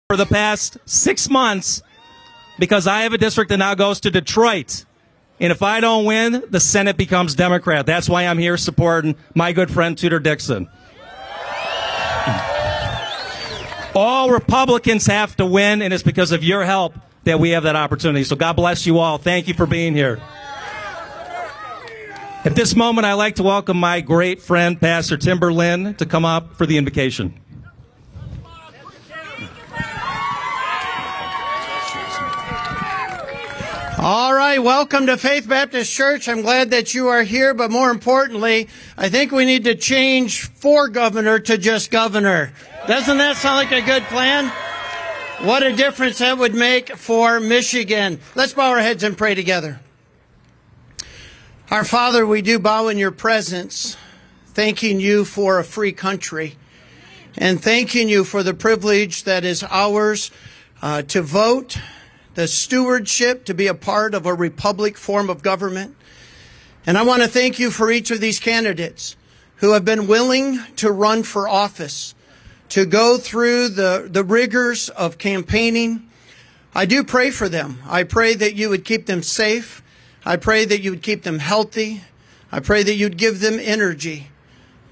for the past 6 months because I have a district that now goes to Detroit. And if I don't win, the Senate becomes Democrat. That's why I'm here supporting my good friend Tudor Dixon. All Republicans have to win, and it's because of your help that we have that opportunity. So God bless you all. Thank you for being here. At this moment, I'd like to welcome my great friend, Pastor Tim Berlin, to come up for the invocation. All right, welcome to Faith Baptist Church. I'm glad that you are here, but more importantly, I think we need to change for governor to just governor. Doesn't that sound like a good plan? What a difference that would make for Michigan. Let's bow our heads and pray together. Our Father, we do bow in your presence, thanking you for a free country and thanking you for the privilege that is ours to vote, the stewardship to be a part of a republic form of government. And I want to thank you for each of these candidates who have been willing to run for office, to go through the rigors of campaigning. I do pray for them. I pray that you would keep them safe. I pray that you would keep them healthy. I pray that you'd give them energy.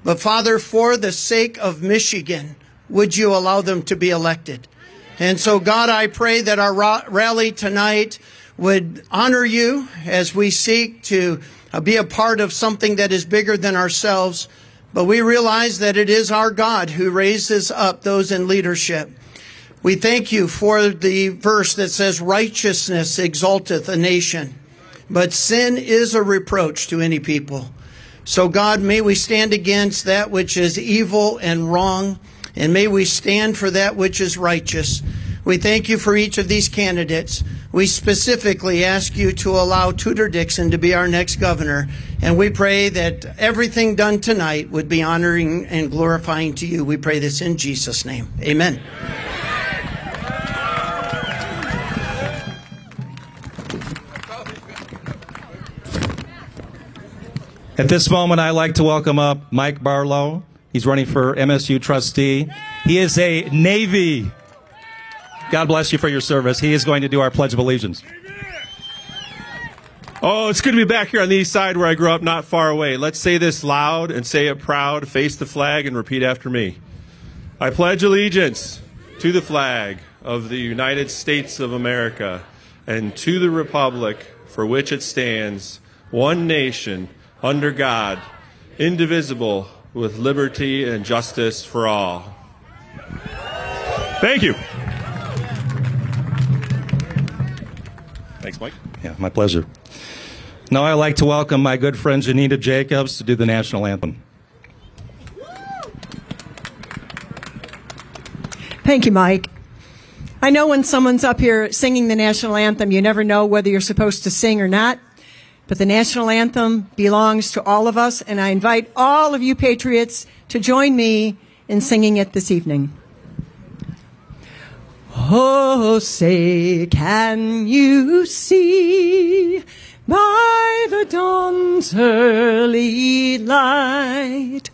But Father, for the sake of Michigan, would you allow them to be elected? And so, God, I pray that our rally tonight would honor you as we seek to be a part of something that is bigger than ourselves. But we realize that it is our God who raises up those in leadership. We thank you for the verse that says, righteousness exalteth a nation, but sin is a reproach to any people. So, God, may we stand against that which is evil and wrong, and may we stand for that which is righteous. We thank you for each of these candidates. We specifically ask you to allow Tudor Dixon to be our next governor. And we pray that everything done tonight would be honoring and glorifying to you. We pray this in Jesus' name. Amen. At this moment, I'd like to welcome up Mike Barlow. He's running for MSU trustee. He is a Navy. God bless you for your service. He is going to do our Pledge of Allegiance. Oh, it's good to be back here on the east side where I grew up, not far away. Let's say this loud and say it proud. Face the flag and repeat after me. I pledge allegiance to the flag of the United States of America and to the republic for which it stands, one nation, under God, indivisible, with liberty and justice for all. Thank you. Thanks, Mike. Yeah, my pleasure. Now I'd like to welcome my good friend Janita Jacobs to do the national anthem. Thank you, Mike. I know when someone's up here singing the national anthem, you never know whether you're supposed to sing or not. But the national anthem belongs to all of us, and I invite all of you patriots to join me in singing it this evening. Oh, say, can you see by the dawn's early light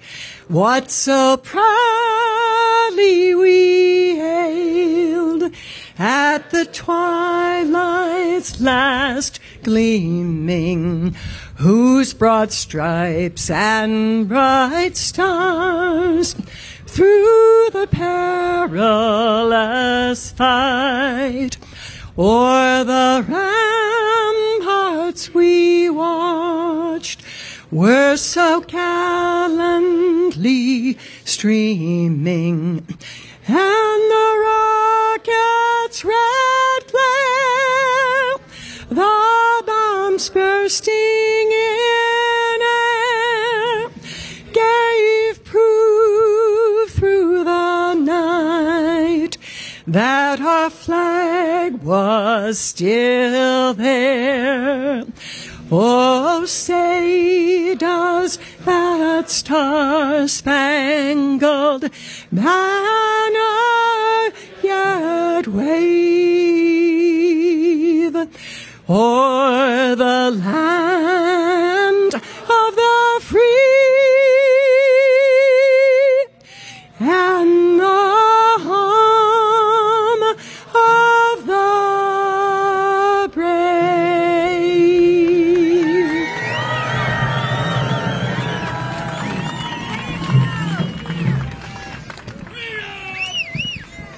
what so proudly we hailed at the twilight's last gleaming, whose broad stripes and bright stars through the perilous fight o'er the ramparts we watched were so gallantly streaming, and the rocket's red glare, the bombs bursting in air, gave proof through the night that our flag was still there. Oh, say, does that star-spangled banner yet wave o'er the land of the free and the home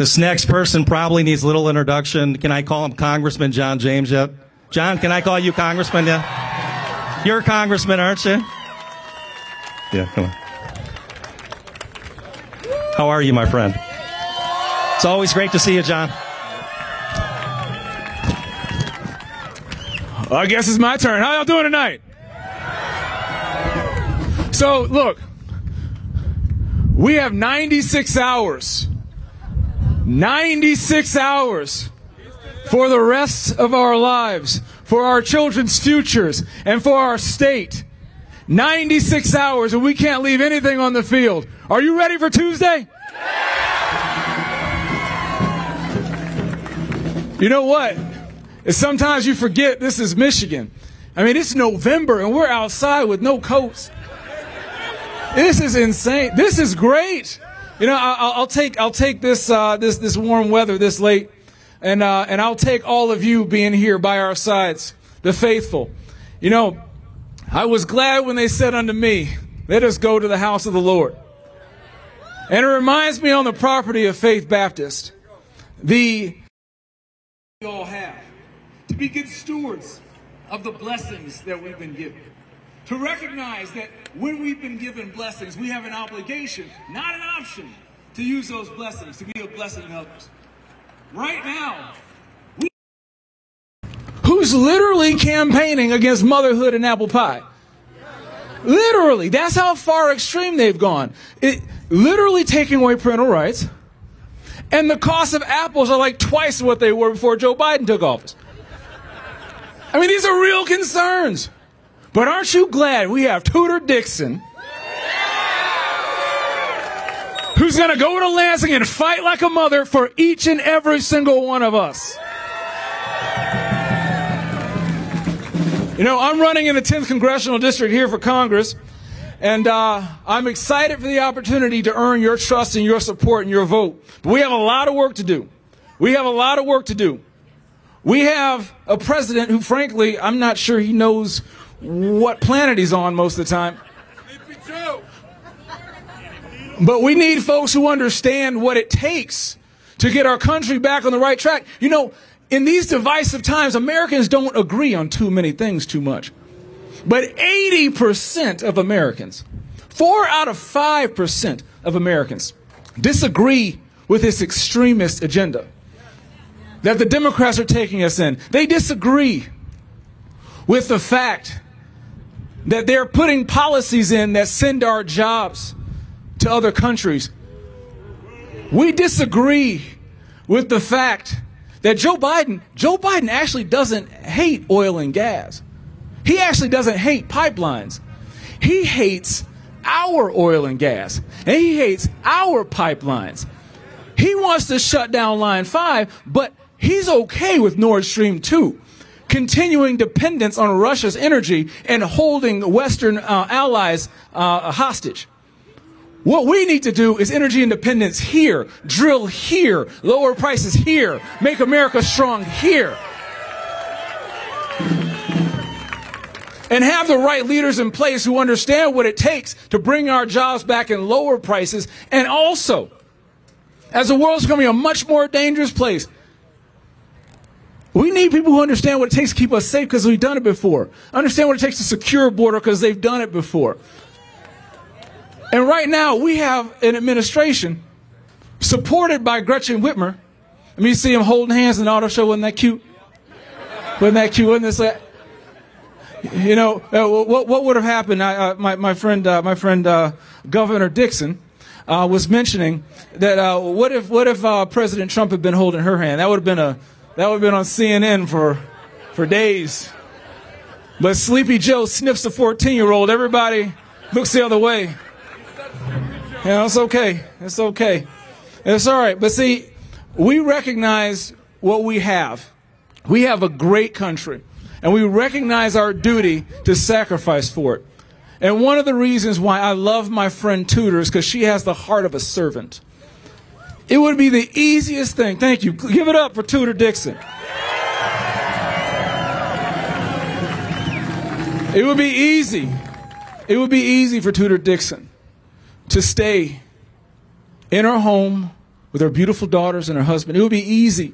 This next person probably needs a little introduction. Can I call him Congressman John James yet? John, can I call you Congressman yet? You're a congressman, aren't you? Yeah, come on. How are you, my friend? It's always great to see you, John. I guess it's my turn. How y'all doing tonight? So, look, we have 96 hours. 96 hours for the rest of our lives, for our children's futures, and for our state. 96 hours, and we can't leave anything on the field. Are you ready for Tuesday? You know what? Sometimes you forget this is Michigan. I mean, it's November, and we're outside with no coats. This is insane. This is great. You know, I'll take this this warm weather this late, and I'll take all of you being here by our sides, the faithful. You know, I was glad when they said unto me, "Let us go to the house of the Lord." And it reminds me on the property of Faith Baptist, we all have to be good stewards of the blessings that we've been given. To recognize that when we've been given blessings, we have an obligation, not an option, to use those blessings, to be a blessing to others. Right now, who's literally campaigning against motherhood and apple pie? Literally. That's how far extreme they've gone. Literally taking away parental rights. And the cost of apples are like twice what they were before Joe Biden took office. I mean, these are real concerns. But aren't you glad we have Tudor Dixon, who's going to go to Lansing and fight like a mother for each and every single one of us? You know, I'm running in the 10th Congressional District here for Congress, and I'm excited for the opportunity to earn your trust and your support and your vote. But we have a lot of work to do. We have a lot of work to do. We have a president who, frankly, I'm not sure he knows what planet he's on most of the time. But we need folks who understand what it takes to get our country back on the right track. You know, in these divisive times, Americans don't agree on too many things too much. But 80% of Americans, 4 out of 5% of Americans, disagree with this extremist agenda that the Democrats are taking us in. They disagree with the fact that they're putting policies in that send our jobs to other countries. We disagree with the fact that Joe Biden actually doesn't hate oil and gas. He actually doesn't hate pipelines. He hates our oil and gas, and he hates our pipelines. He wants to shut down Line 5, but he's okay with Nord Stream 2. Continuing dependence on Russia's energy and holding Western allies hostage. What we need to do is energy independence here, drill here, lower prices here, make America strong here. And have the right leaders in place who understand what it takes to bring our jobs back and lower prices. And also, as the world's becoming a much more dangerous place, we need people who understand what it takes to keep us safe because we've done it before. Understand what it takes to secure a border because they've done it before. And right now, we have an administration supported by Gretchen Whitmer. I mean, you see them holding hands in the auto show. Wasn't that cute? Wasn't that cute? Wasn't this like, you know, what would have happened? My friend Governor Dixon was mentioning that what if President Trump had been holding her hand? That would have been on CNN for days. But Sleepy Joe sniffs a 14-year-old. Everybody looks the other way. Yeah, it's okay. It's okay. It's all right. But see, we recognize what we have. We have a great country. And we recognize our duty to sacrifice for it. And one of the reasons why I love my friend Tudor is because she has the heart of a servant. It would be the easiest thing. Thank you. Give it up for Tudor Dixon. It would be easy. It would be easy for Tudor Dixon to stay in her home with her beautiful daughters and her husband. It would be easy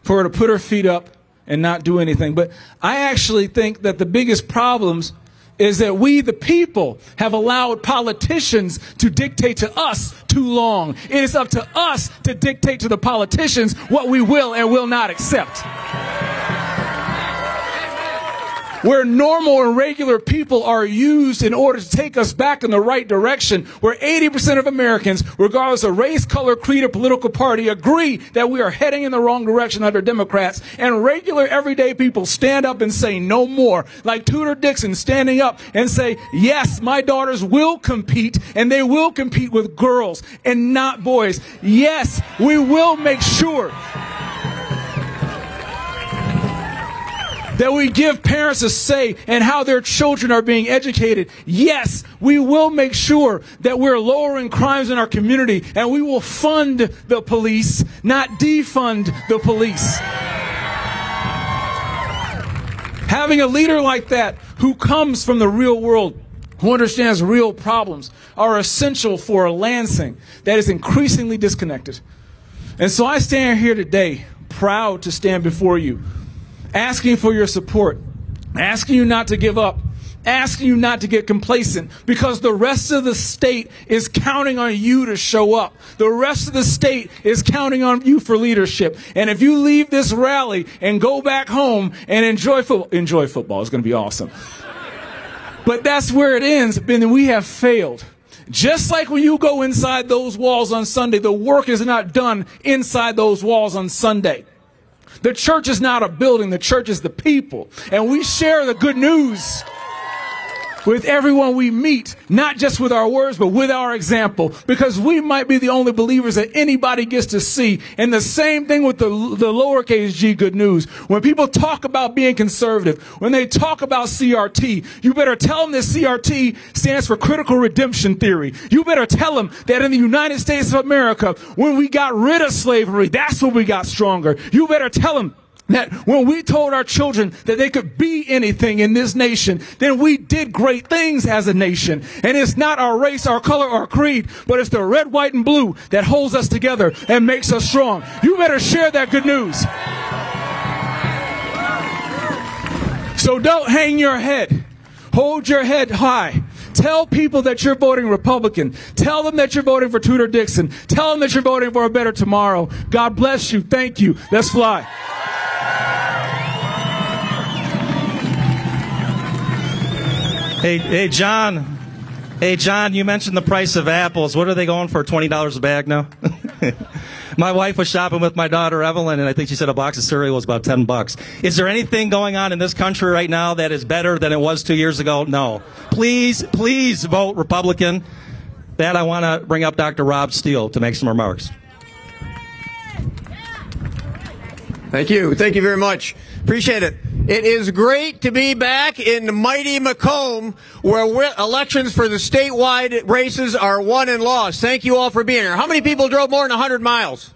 for her to put her feet up and not do anything. But I actually think that the biggest problems is that we, the people, have allowed politicians to dictate to us too long. It is up to us to dictate to the politicians what we will and will not accept. Where normal and regular people are used in order to take us back in the right direction, where 80% of Americans, regardless of race, color, creed, or political party, agree that we are heading in the wrong direction under Democrats, and regular everyday people stand up and say no more, like Tudor Dixon standing up and say, yes, my daughters will compete, and they will compete with girls and not boys. Yes, we will make sure that we give parents a say in how their children are being educated. Yes, we will make sure that we're lowering crimes in our community, and we will fund the police, not defund the police. Having a leader like that who comes from the real world, who understands real problems, are essential for a Lansing that is increasingly disconnected. And so I stand here today proud to stand before you, asking for your support, asking you not to give up, asking you not to get complacent, because the rest of the state is counting on you to show up. The rest of the state is counting on you for leadership. And if you leave this rally and go back home and enjoy football, it's going to be awesome. But that's where it ends, then we have failed. Just like when you go inside those walls on Sunday, the work is not done inside those walls on Sunday. The church is not a building. The church is the people. And we share the good news with everyone we meet, not just with our words, but with our example, because we might be the only believers that anybody gets to see. And the same thing with the lowercase g good news. When people talk about being conservative, when they talk about CRT, you better tell them that CRT stands for critical redemption theory. You better tell them that in the United States of America, when we got rid of slavery, that's when we got stronger. You better tell them that when we told our children that they could be anything in this nation, then we did great things as a nation. And it's not our race, our color, or creed, but it's the red, white, and blue that holds us together and makes us strong. You better share that good news. So don't hang your head. Hold your head high. Tell people that you're voting Republican. Tell them that you're voting for Tudor Dixon. Tell them that you're voting for a better tomorrow. God bless you. Thank you. Let's fly. Hey, John. Hey, John, you mentioned the price of apples. What are they going for, $20 a bag now? My wife was shopping with my daughter, Evelyn, and I think she said a box of cereal was about $10. Is there anything going on in this country right now that is better than it was 2 years ago? No. Please, please vote Republican. That I want to bring up Dr. Rob Steele to make some remarks. Thank you. Thank you very much. Appreciate it. It is great to be back in mighty Macomb, where elections for the statewide races are won and lost. Thank you all for being here. How many people drove more than 100 miles?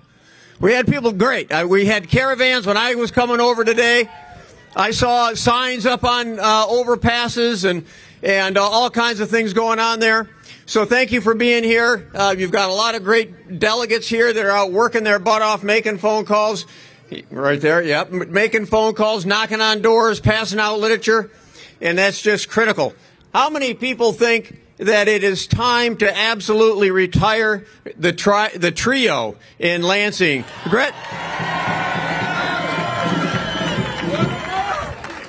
We had people, great. We had caravans when I was coming over today. I saw signs up on overpasses and all kinds of things going on there. So thank you for being here. You've got a lot of great delegates here that are out working their butt off, making phone calls. Right there, yep. Making phone calls, knocking on doors, passing out literature, and that's just critical. How many people think that it is time to absolutely retire the trio in Lansing?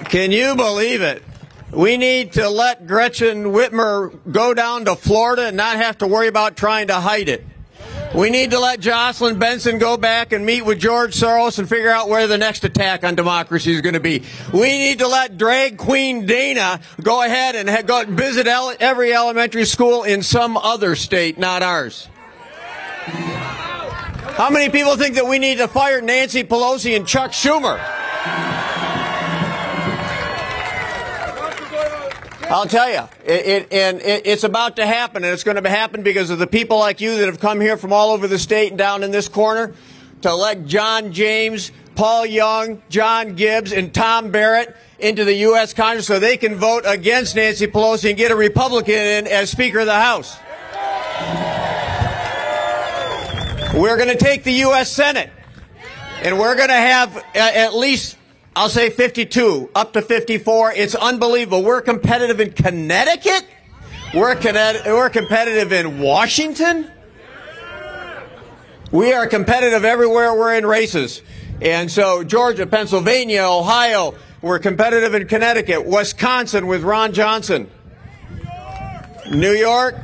Can you believe it? We need to let Gretchen Whitmer go down to Florida and not have to worry about trying to hide it. We need to let Jocelyn Benson go back and meet with George Soros and figure out where the next attack on democracy is going to be. We need to let drag queen Dana go ahead and go visit every elementary school in some other state, not ours. How many people think that we need to fire Nancy Pelosi and Chuck Schumer? I'll tell you, it's about to happen, and it's going to happen because of the people like you that have come here from all over the state and down in this corner to elect John James, Paul Young, John Gibbs, and Tom Barrett into the U.S. Congress so they can vote against Nancy Pelosi and get a Republican in as Speaker of the House. We're going to take the U.S. Senate, and we're going to have at least, I'll say 52, up to 54. It's unbelievable. We're competitive in Connecticut. We're competitive in Washington. We are competitive everywhere we're in races. And so Georgia, Pennsylvania, Ohio, we're competitive in Connecticut. Wisconsin with Ron Johnson. New York.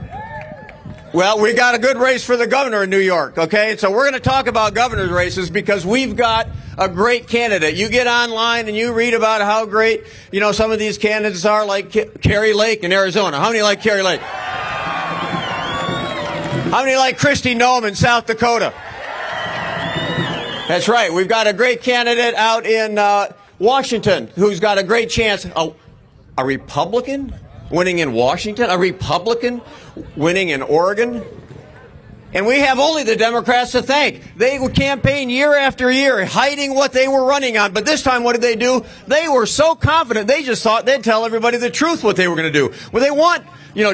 Well, we got a good race for the governor in New York, okay? So we're going to talk about governor's races because we've got a great candidate. You get online and you read about how great, some of these candidates are, like Carrie Lake in Arizona. How many like Carrie Lake? How many like Kristi Noem in South Dakota? That's right. We've got a great candidate out in Washington who's got a great chance. A Republican winning in Washington? A Republican winning in Oregon? And we have only the Democrats to thank. They would campaign year after year, hiding what they were running on. But this time, what did they do? They were so confident, they just thought they'd tell everybody the truth what they were going to do. Well, they want,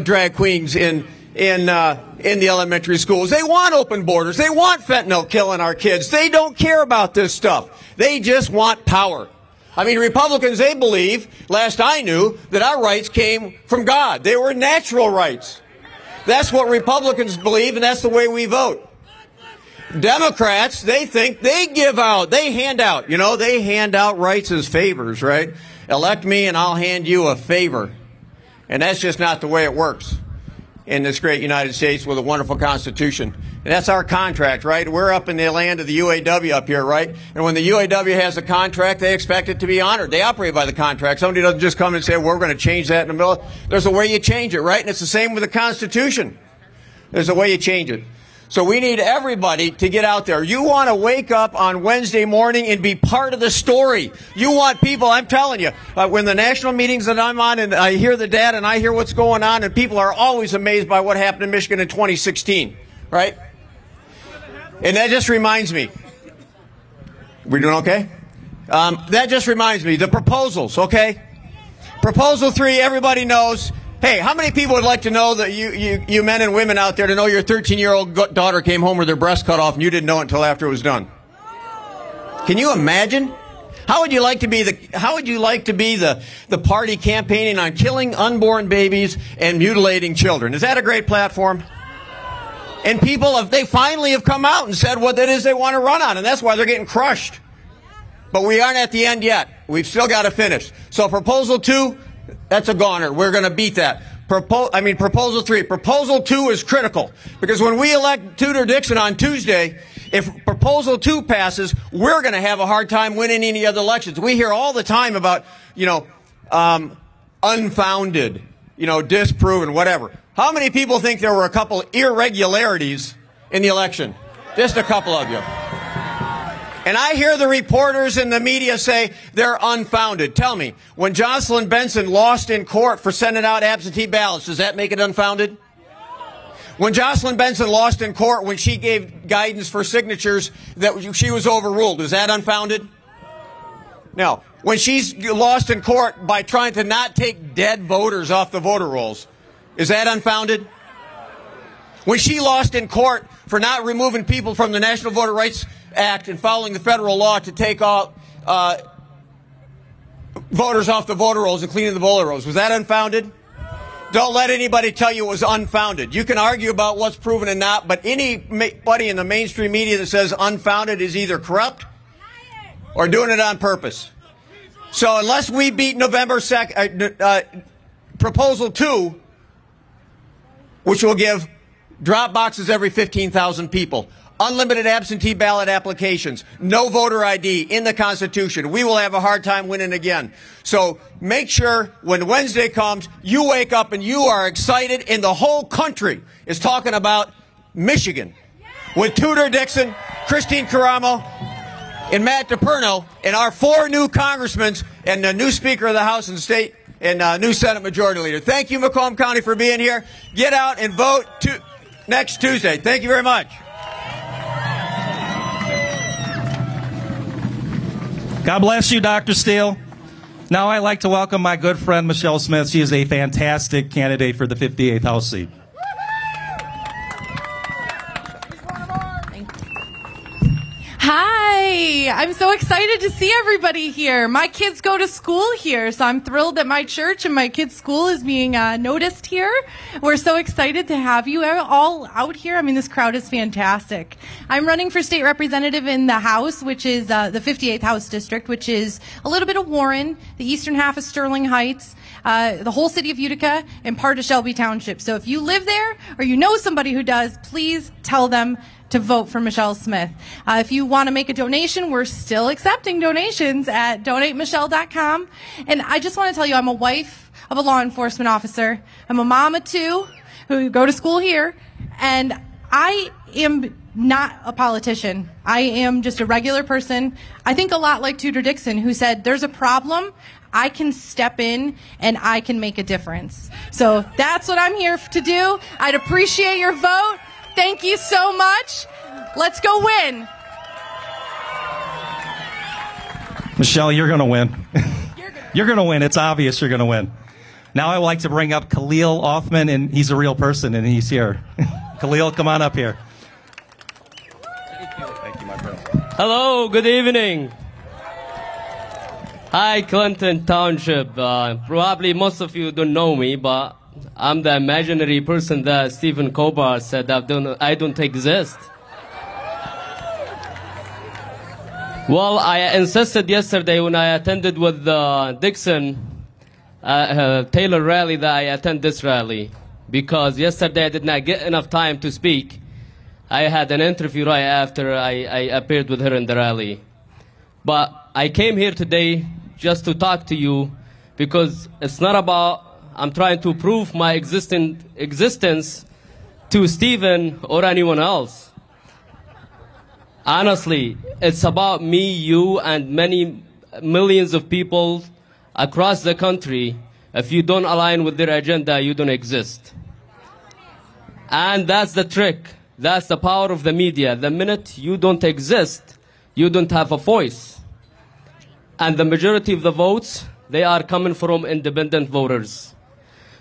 drag queens in the elementary schools. They want open borders. They want fentanyl killing our kids. They don't care about this stuff. They just want power. I mean, Republicans, they believe, last I knew, that our rights came from God. They were natural rights. That's what Republicans believe, and that's the way we vote. Democrats, they think they give out, they hand out. They hand out rights as favors, right? Elect me and I'll hand you a favor. And that's just not the way it works in this great United States with a wonderful Constitution. And that's our contract, right? We're up in the land of the UAW up here, right? And when the UAW has a contract, they expect it to be honored. They operate by the contract. Somebody doesn't just come and say, well, we're going to change that in the middle. There's a way you change it, right? And it's the same with the Constitution. There's a way you change it. So we need everybody to get out there. You want to wake up on Wednesday morning and be part of the story. You want people, I'm telling you, when the national meetings that I'm on and I hear the data and I hear what's going on, and people are always amazed by what happened in Michigan in 2016, right? And that just reminds me. We doing okay? That just reminds me, the proposals, okay? Proposal 3, everybody knows. Hey, how many people would like to know that you men and women out there to know your 13-year-old daughter came home with her breast cut off and you didn't know it until after it was done? Can you imagine? How would you like to be the party campaigning on killing unborn babies and mutilating children? Is that a great platform? And people, they finally have come out and said what it is they want to run on, and that's why they're getting crushed. But we aren't at the end yet. We've still got to finish. So Proposal 2, that's a goner. We're going to beat that. Proposal 3. Proposal 2 is critical because when we elect Tudor Dixon on Tuesday, if Proposal 2 passes, we're going to have a hard time winning any other elections. We hear all the time about, unfounded, disproven, whatever. How many people think there were a couple irregularities in the election? Just a couple of you. And I hear the reporters in the media say they're unfounded. Tell me, when Jocelyn Benson lost in court for sending out absentee ballots, does that make it unfounded? When Jocelyn Benson lost in court when she gave guidance for signatures that she was overruled, is that unfounded? No. When she's lost in court by trying to not take dead voters off the voter rolls, is that unfounded? When she lost in court for not removing people from the National Voter Rights Act and following the federal law to take all voters off the voter rolls and cleaning the voter rolls, was that unfounded? Don't let anybody tell you it was unfounded. You can argue about what's proven and not, but anybody in the mainstream media that says unfounded is either corrupt or doing it on purpose. So unless we beat November 2nd, Proposal 2, which will give drop boxes every 15,000 people, unlimited absentee ballot applications, no voter ID in the Constitution, we will have a hard time winning again. So make sure when Wednesday comes, you wake up and you are excited, and the whole country is talking about Michigan with Tudor Dixon, Christine Caramo, and Matt DePerno, and our 4 new congressmen and the new Speaker of the House and State and new Senate Majority Leader. Thank you, Macomb County, for being here. Get out and vote next Tuesday. Thank you very much. God bless you, Dr. Steele. Now I'd like to welcome my good friend, Michelle Smith. She is a fantastic candidate for the 58th House seat. everybody. I'm so excited to see everybody here. My kids go to school here, so I'm thrilled that my church and my kids' school is being noticed here. We're so excited to have you all out here. I mean, this crowd is fantastic. I'm running for state representative in the House, which is the 58th House District, which is a little bit of Warren, the eastern half of Sterling Heights, the whole city of Utica, and part of Shelby Township. So if you live there or you know somebody who does, please tell them to vote for Michelle Smith. If you want to make a donation, we're still accepting donations at donatemichelle.com. And I just want to tell you, I'm a wife of a law enforcement officer. I'm a mom of two who go to school here. And I am not a politician. I am just a regular person. I think a lot like Tudor Dixon, who said, there's a problem, I can step in and I can make a difference. So that's what I'm here to do. I'd appreciate your vote. Thank you so much. Let's go win. Michelle, you're going to win. You're going to win. It's obvious you're going to win. Now I would like to bring up Khalil Offman, and he's a real person, and he's here. Khalil, come on up here. Thank you, my friend. Hello, good evening. Hi, Clinton Township. Probably most of you don't know me, but I'm the imaginary person that Stephen Kobar said I don't exist. Well, I insisted yesterday when I attended with Dixon Taylor rally that I attend this rally, because yesterday I did not get enough time to speak. I had an interview right after I appeared with her in the rally. But I came here today just to talk to you, because it's not about I'm trying to prove my existence to Stephen or anyone else. Honestly, it's about me, you, and many millions of people across the country. If you don't align with their agenda, you don't exist. And that's the trick. That's the power of the media. The minute you don't exist, you don't have a voice. And the majority of the votes, they are coming from independent voters.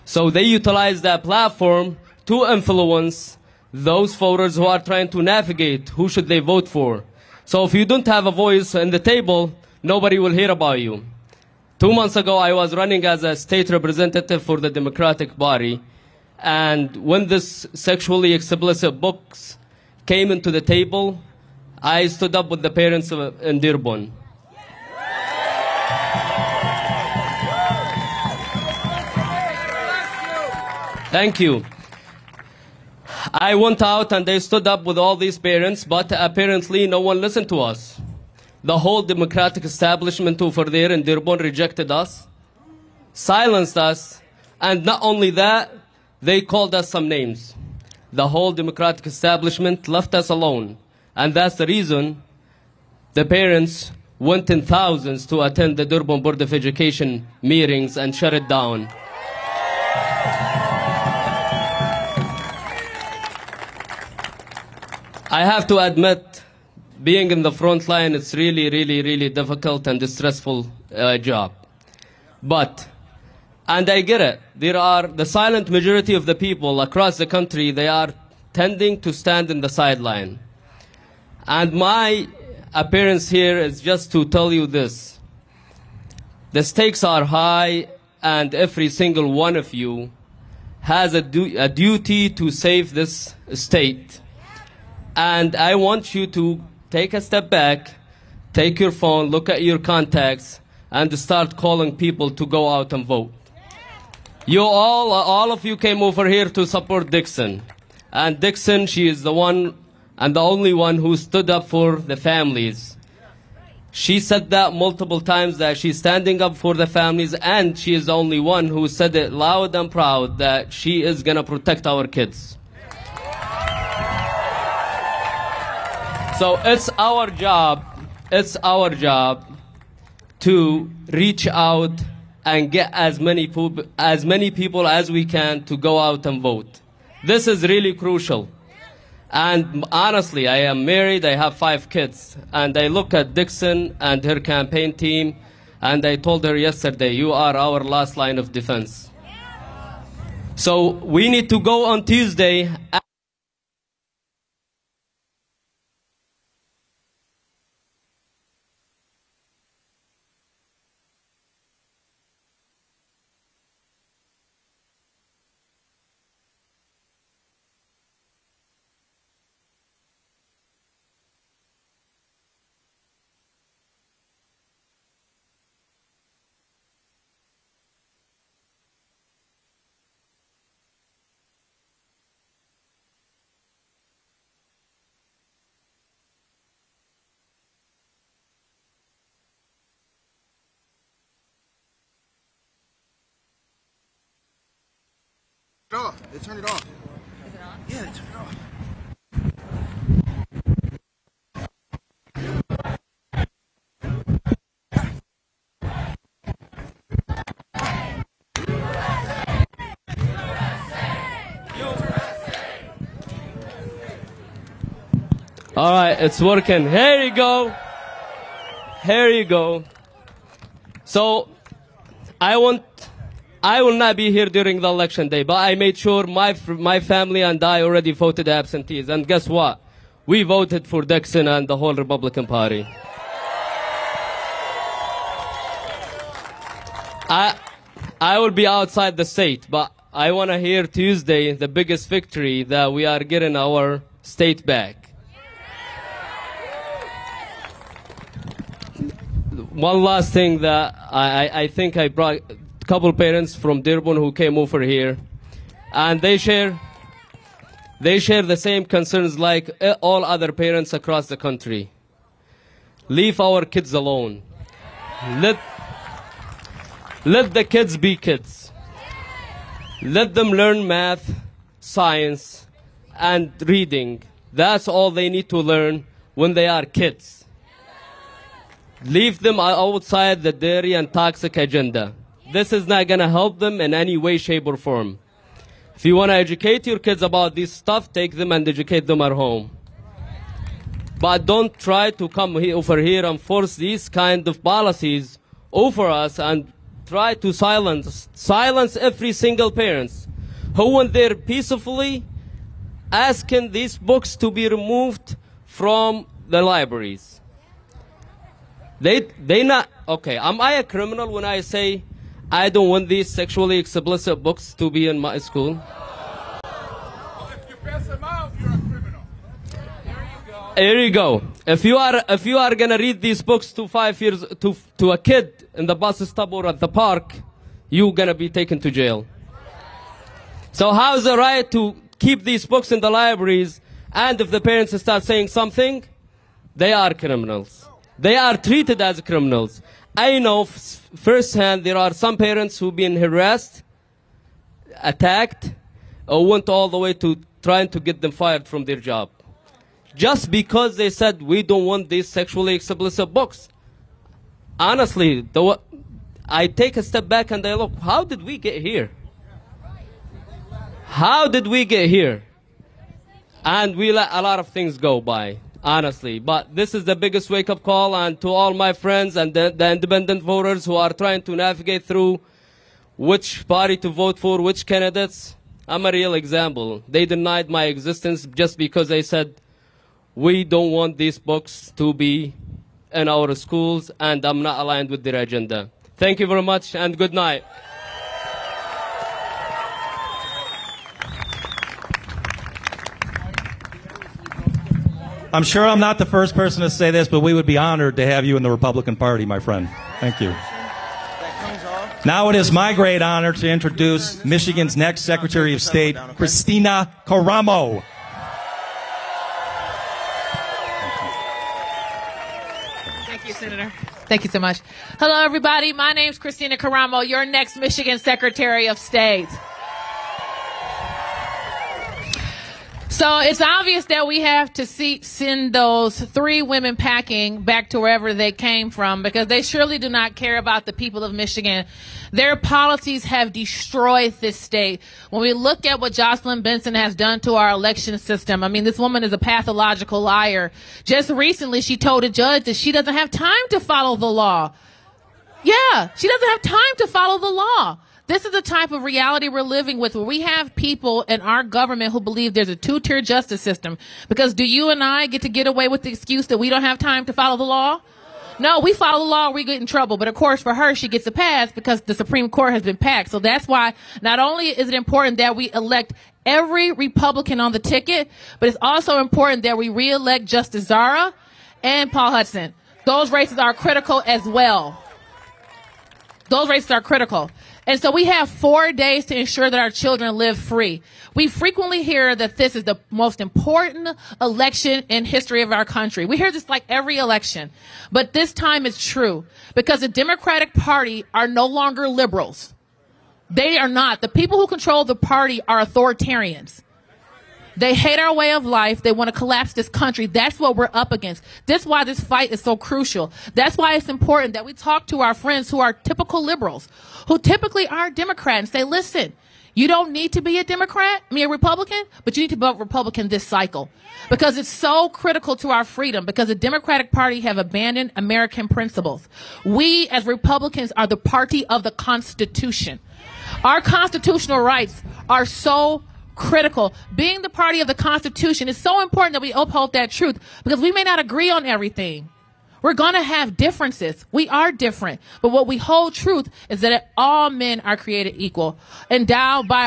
So they utilize that platform to influence those voters who are trying to navigate who should they vote for. So if you don't have a voice in the table, nobody will hear about you. 2 months ago, I was running as a state representative for the Democratic Party. And when this sexually explicit books came into the table, I stood up with the parents in Dearborn. Thank you. I went out and I stood up with all these parents, but apparently no one listened to us. The whole Democratic establishment over there in Dearborn rejected us, silenced us, and not only that, they called us some names. The whole Democratic establishment left us alone, and that's the reason the parents went in thousands to attend the Dearborn Board of Education meetings and shut it down. I have to admit, being in the front line, it's really, really, really difficult and a stressful job. And I get it, there are the silent majority of the people across the country, they are tending to stand in the sideline. And my appearance here is just to tell you this. The stakes are high, and every single one of you has a duty to save this state. And I want you to take a step back, take your phone, look at your contacts, and start calling people to go out and vote. You all of you came over here to support Dixon. And Dixon, she is the one and the only one who stood up for the families. She said that multiple times, that she's standing up for the families, and she is the only one who said it loud and proud that she is going to protect our kids. So it's our job to reach out and get as many people as we can to go out and vote. This is really crucial. And honestly, I am married, I have 5 kids, and I look at Dixon and her campaign team, and I told her yesterday, you are our last line of defense. So we need to go on Tuesday. off. They turned it off. Is it on? Yeah, they turned it off. All right, it's working. Here you go. Here you go. So, I will not be here during the election day, but I made sure my family and I already voted absentees. And guess what? We voted for Dixon and the whole Republican Party. I will be outside the state, but I want to hear Tuesday the biggest victory that we are getting our state back. One last thing that I think I brought a couple parents from Dearborn who came over here, and they share the same concerns like all other parents across the country. Leave our kids alone. Let the kids be kids. Let them learn math, science, and reading. That's all they need to learn when they are kids. Leave them outside the dairy and toxic agenda. This is not going to help them in any way, shape, or form. If you want to educate your kids about this stuff, take them and educate them at home. But don't try to come over here and force these kind of policies over us and try to silence every single parent who went there peacefully asking these books to be removed from the libraries. They not, okay, am I a criminal when I say I don't want these sexually explicit books to be in my school? If you pass them out, you're a criminal. There you go. If you are gonna read these books to 5 years to a kid in the bus stop or at the park, you're gonna be taken to jail. So how is it right to keep these books in the libraries, and if the parents start saying something, they are criminals. They are treated as criminals. I know firsthand there are some parents who've been harassed, attacked, or went all the way to trying to get them fired from their job. Just because they said, we don't want these sexually explicit books. Honestly, I take a step back and I look, how did we get here? How did we get here? And we let a lot of things go by. Honestly, but this is the biggest wake-up call, and to all my friends and the independent voters who are trying to navigate through which party to vote for, which candidates, I'm a real example. They denied my existence just because they said, we don't want these books to be in our schools, and I'm not aligned with their agenda. Thank you very much, and good night. I'm sure I'm not the first person to say this, but we would be honored to have you in the Republican Party, my friend. Thank you. Now it is my great honor to introduce Michigan's next Secretary of State, Christina Karamo. Thank you, Senator. Thank you so much. Hello, everybody. My name's Christina Karamo, your next Michigan Secretary of State. So it's obvious that we have to send those 3 women packing back to wherever they came from, because they surely do not care about the people of Michigan. Their policies have destroyed this state. When we look at what Jocelyn Benson has done to our election system, I mean, this woman is a pathological liar. Just recently, she told a judge that she doesn't have time to follow the law. Yeah, she doesn't have time to follow the law. This is the type of reality we're living with, where we have people in our government who believe there's a 2-tier justice system. Because do you and I get away with the excuse that we don't have time to follow the law? No, we follow the law, we get in trouble. But of course, for her, she gets a pass because the Supreme Court has been packed. So that's why not only is it important that we elect every Republican on the ticket, but it's also important that we re-elect Justice Zara and Paul Hudson. Those races are critical as well. Those races are critical. And so we have 4 days to ensure that our children live free. We frequently hear that this is the most important election in history of our country. We hear this like every election. But this time it's true, because the Democratic Party are no longer liberals. They are not. The people who control the party are authoritarians. They hate our way of life. They want to collapse this country. That's what we're up against. That's why this fight is so crucial. That's why it's important that we talk to our friends who are typical liberals, who typically are Democrats, and say, listen, you don't need to be a Democrat, a Republican, but you need to vote Republican this cycle. Because it's so critical to our freedom, because the Democratic Party have abandoned American principles. We, as Republicans, are the party of the Constitution. Our constitutional rights are so critical. Being the party of the Constitution is so important that we uphold that truth, because we may not agree on everything. We're going to have differences. We are different. But what we hold truth is that all men are created equal, endowed by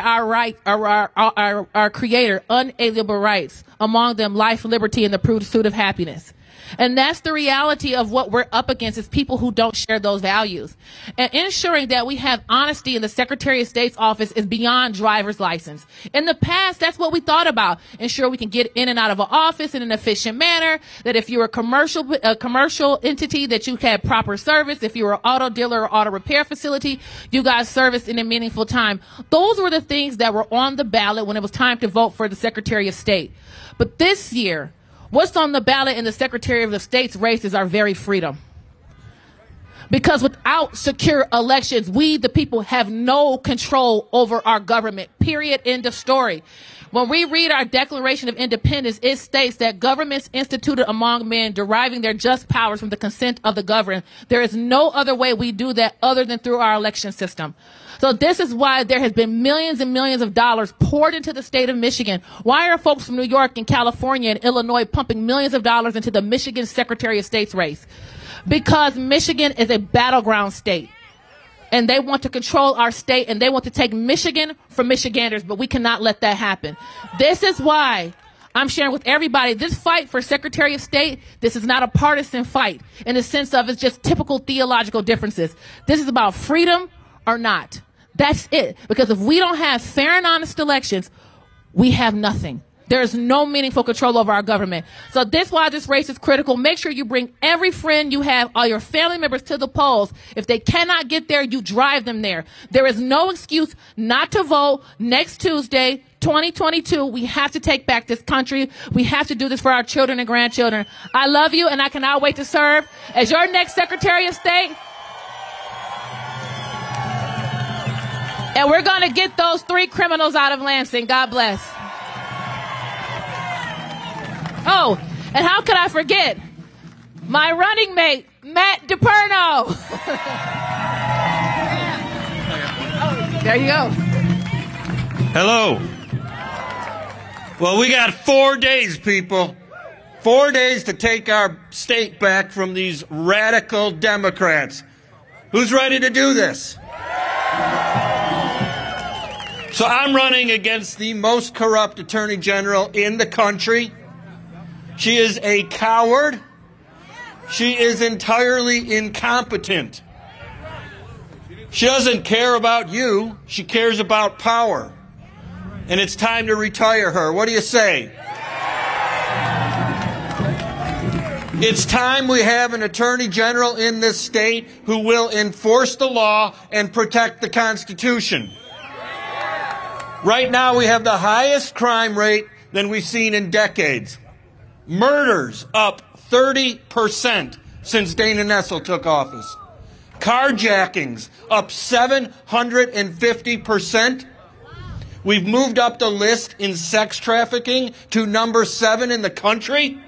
our Creator, unalienable rights, among them life, liberty, and the pursuit of happiness. And that's the reality of what we're up against, is people who don't share those values. And ensuring that we have honesty in the Secretary of State's office is beyond driver's license. In the past, that's what we thought about. Ensure we can get in and out of an office in an efficient manner, that if you're a commercial entity, that you had proper service. If you're an auto dealer or auto repair facility, you got service in a meaningful time. Those were the things that were on the ballot when it was time to vote for the Secretary of State. But this year, what's on the ballot in the Secretary of State's race is our very freedom. Because without secure elections, we, the people, have no control over our government. Period. End of story. When we read our Declaration of Independence, it states that governments instituted among men deriving their just powers from the consent of the governed. There is no other way we do that other than through our election system. So this is why there has been millions and millions of dollars poured into the state of Michigan. Why are folks from New York and California and Illinois pumping millions of dollars into the Michigan Secretary of State's race? Because Michigan is a battleground state. And they want to control our state, and they want to take Michigan from Michiganders, but we cannot let that happen. This is why I'm sharing with everybody, this fight for Secretary of State, this is not a partisan fight in the sense of it's just typical theological differences. This is about freedom or not. That's it. Because if we don't have fair and honest elections, we have nothing. There's no meaningful control over our government. So this is why this race is critical. Make sure you bring every friend you have, all your family members, to the polls. If they cannot get there, you drive them there. There is no excuse not to vote next Tuesday, 2022. We have to take back this country. We have to do this for our children and grandchildren. I love you, and I cannot wait to serve as your next Secretary of State. And we're going to get those 3 criminals out of Lansing. God bless. Oh, and how could I forget my running mate, Matt DePerno? Oh, there you go. Hello. Well, we got 4 days, people. 4 days to take our state back from these radical Democrats. Who's ready to do this? So I'm running against the most corrupt Attorney General in the country. She is a coward. She is entirely incompetent. She doesn't care about you. She cares about power. And it's time to retire her. What do you say? It's time we have an Attorney General in this state who will enforce the law and protect the Constitution. Right now we have the highest crime rate than we've seen in decades. Murders up 30% since Dana Nessel took office. Carjackings up 750%. We've moved up the list in sex trafficking to number 7 in the country.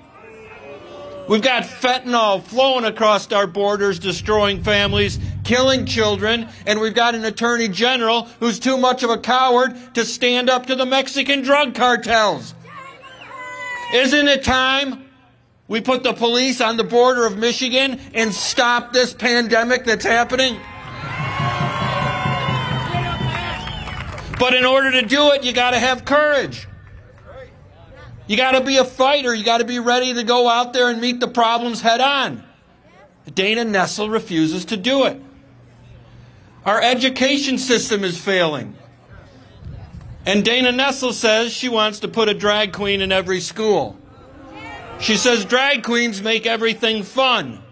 We've got fentanyl flowing across our borders, destroying families, killing children, and we've got an Attorney General who's too much of a coward to stand up to the Mexican drug cartels. Isn't it time we put the police on the border of Michigan and stop this pandemic that's happening? But in order to do it, you got to have courage. You got to be a fighter. You got to be ready to go out there and meet the problems head on. Dana Nessel refuses to do it. Our education system is failing. And Dana Nessel says she wants to put a drag queen in every school. She says drag queens make everything fun.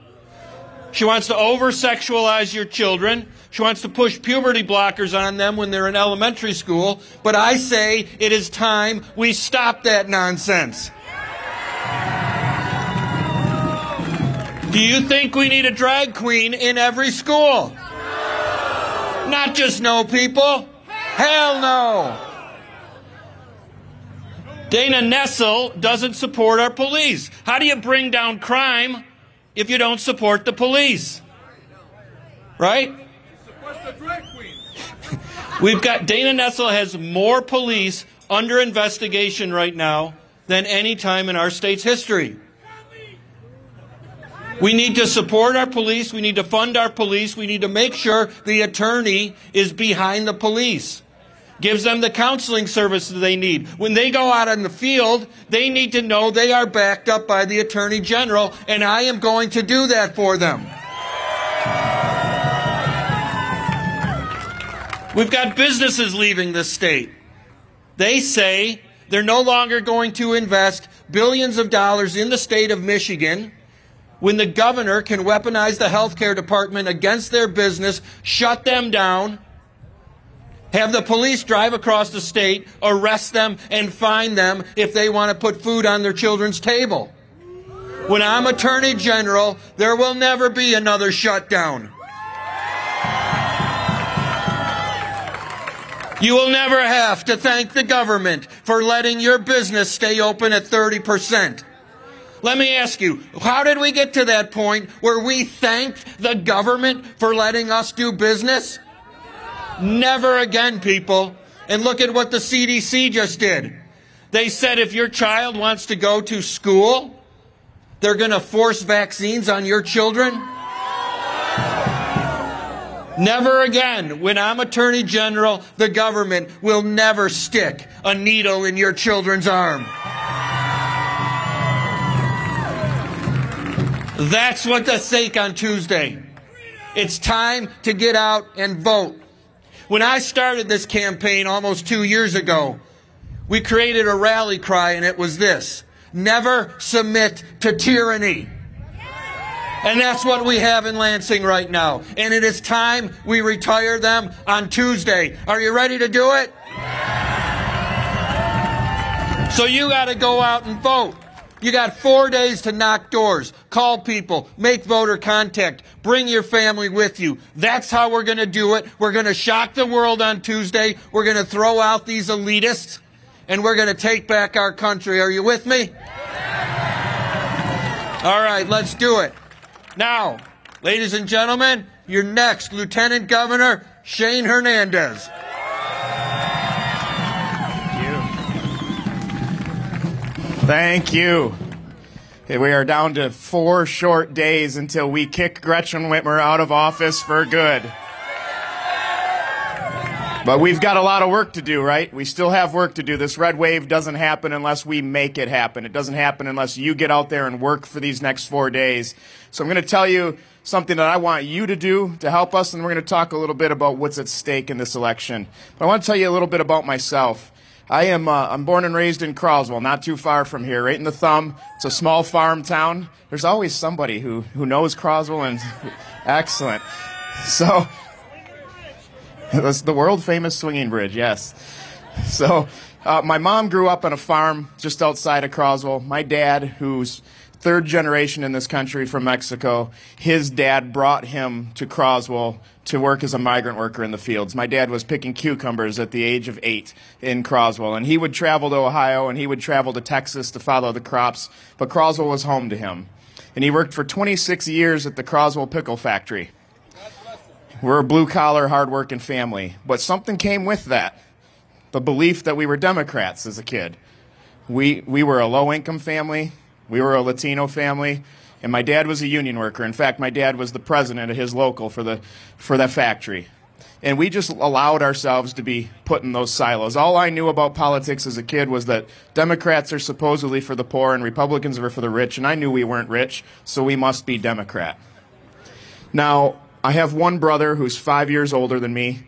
She wants to over-sexualize your children. She wants to push puberty blockers on them when they're in elementary school. But I say it is time we stop that nonsense. Do you think we need a drag queen in every school? Not just no, people. Hell no. Dana Nessel doesn't support our police. How do you bring down crime if you don't support the police? Right? We've got Dana Nessel has more police under investigation right now than any time in our state's history. We need to support our police. We need to fund our police. We need to make sure the attorney is behind the police. Gives them the counseling services they need. When they go out in the field, they need to know they are backed up by the Attorney General, and I am going to do that for them. We've got businesses leaving this state. They say they're no longer going to invest billions of dollars in the state of Michigan when the governor can weaponize the healthcare department against their business, shut them down, have the police drive across the state, arrest them, and fine them if they want to put food on their children's table. When I'm Attorney General, there will never be another shutdown. You will never have to thank the government for letting your business stay open at 30%. Let me ask you, how did we get to that point where we thanked the government for letting us do business? Never again, people. And look at what the CDC just did. They said if your child wants to go to school, they're going to force vaccines on your children. Never again. When I'm Attorney General, the government will never stick a needle in your children's arm. That's what's at stake on Tuesday. It's time to get out and vote. When I started this campaign almost 2 years ago, we created a rally cry, and it was this: never submit to tyranny. And that's what we have in Lansing right now. And it is time we retire them on Tuesday. Are you ready to do it? So you got to go out and vote. You got 4 days to knock doors, call people, make voter contact, bring your family with you. That's how we're going to do it. We're going to shock the world on Tuesday. We're going to throw out these elitists, and we're going to take back our country. Are you with me? All right, let's do it. Now, ladies and gentlemen, your next Lieutenant Governor, Shane Hernandez. Thank you. Okay, we are down to 4 short days until we kick Gretchen Whitmer out of office for good. But we've got a lot of work to do, right? We still have work to do. This red wave doesn't happen unless we make it happen. It doesn't happen unless you get out there and work for these next 4 days. So I'm going to tell you something that I want you to do to help us, and we're going to talk a little bit about what's at stake in this election. But I want to tell you a little bit about myself. I'm born and raised in Croswell, not too far from here, right in the thumb. It's a small farm town. There's always somebody who knows Croswell, and excellent. So, that's the world-famous swinging bridge, yes. So, my mom grew up on a farm just outside of Croswell. My dad, who's 3rd generation in this country from Mexico, his dad brought him to Croswell to work as a migrant worker in the fields. My dad was picking cucumbers at the age of 8 in Croswell, and he would travel to Ohio and he would travel to Texas to follow the crops, but Croswell was home to him. And he worked for 26 years at the Croswell Pickle Factory. We're a blue-collar, hard-working family, but something came with that, the belief that we were Democrats as a kid. We were a low-income family. We were a Latino family, and my dad was a union worker. In fact, my dad was the president of his local for that factory. And we just allowed ourselves to be put in those silos. All I knew about politics as a kid was that Democrats are supposedly for the poor and Republicans are for the rich, and I knew we weren't rich, so we must be Democrat. Now, I have one brother who's 5 years older than me,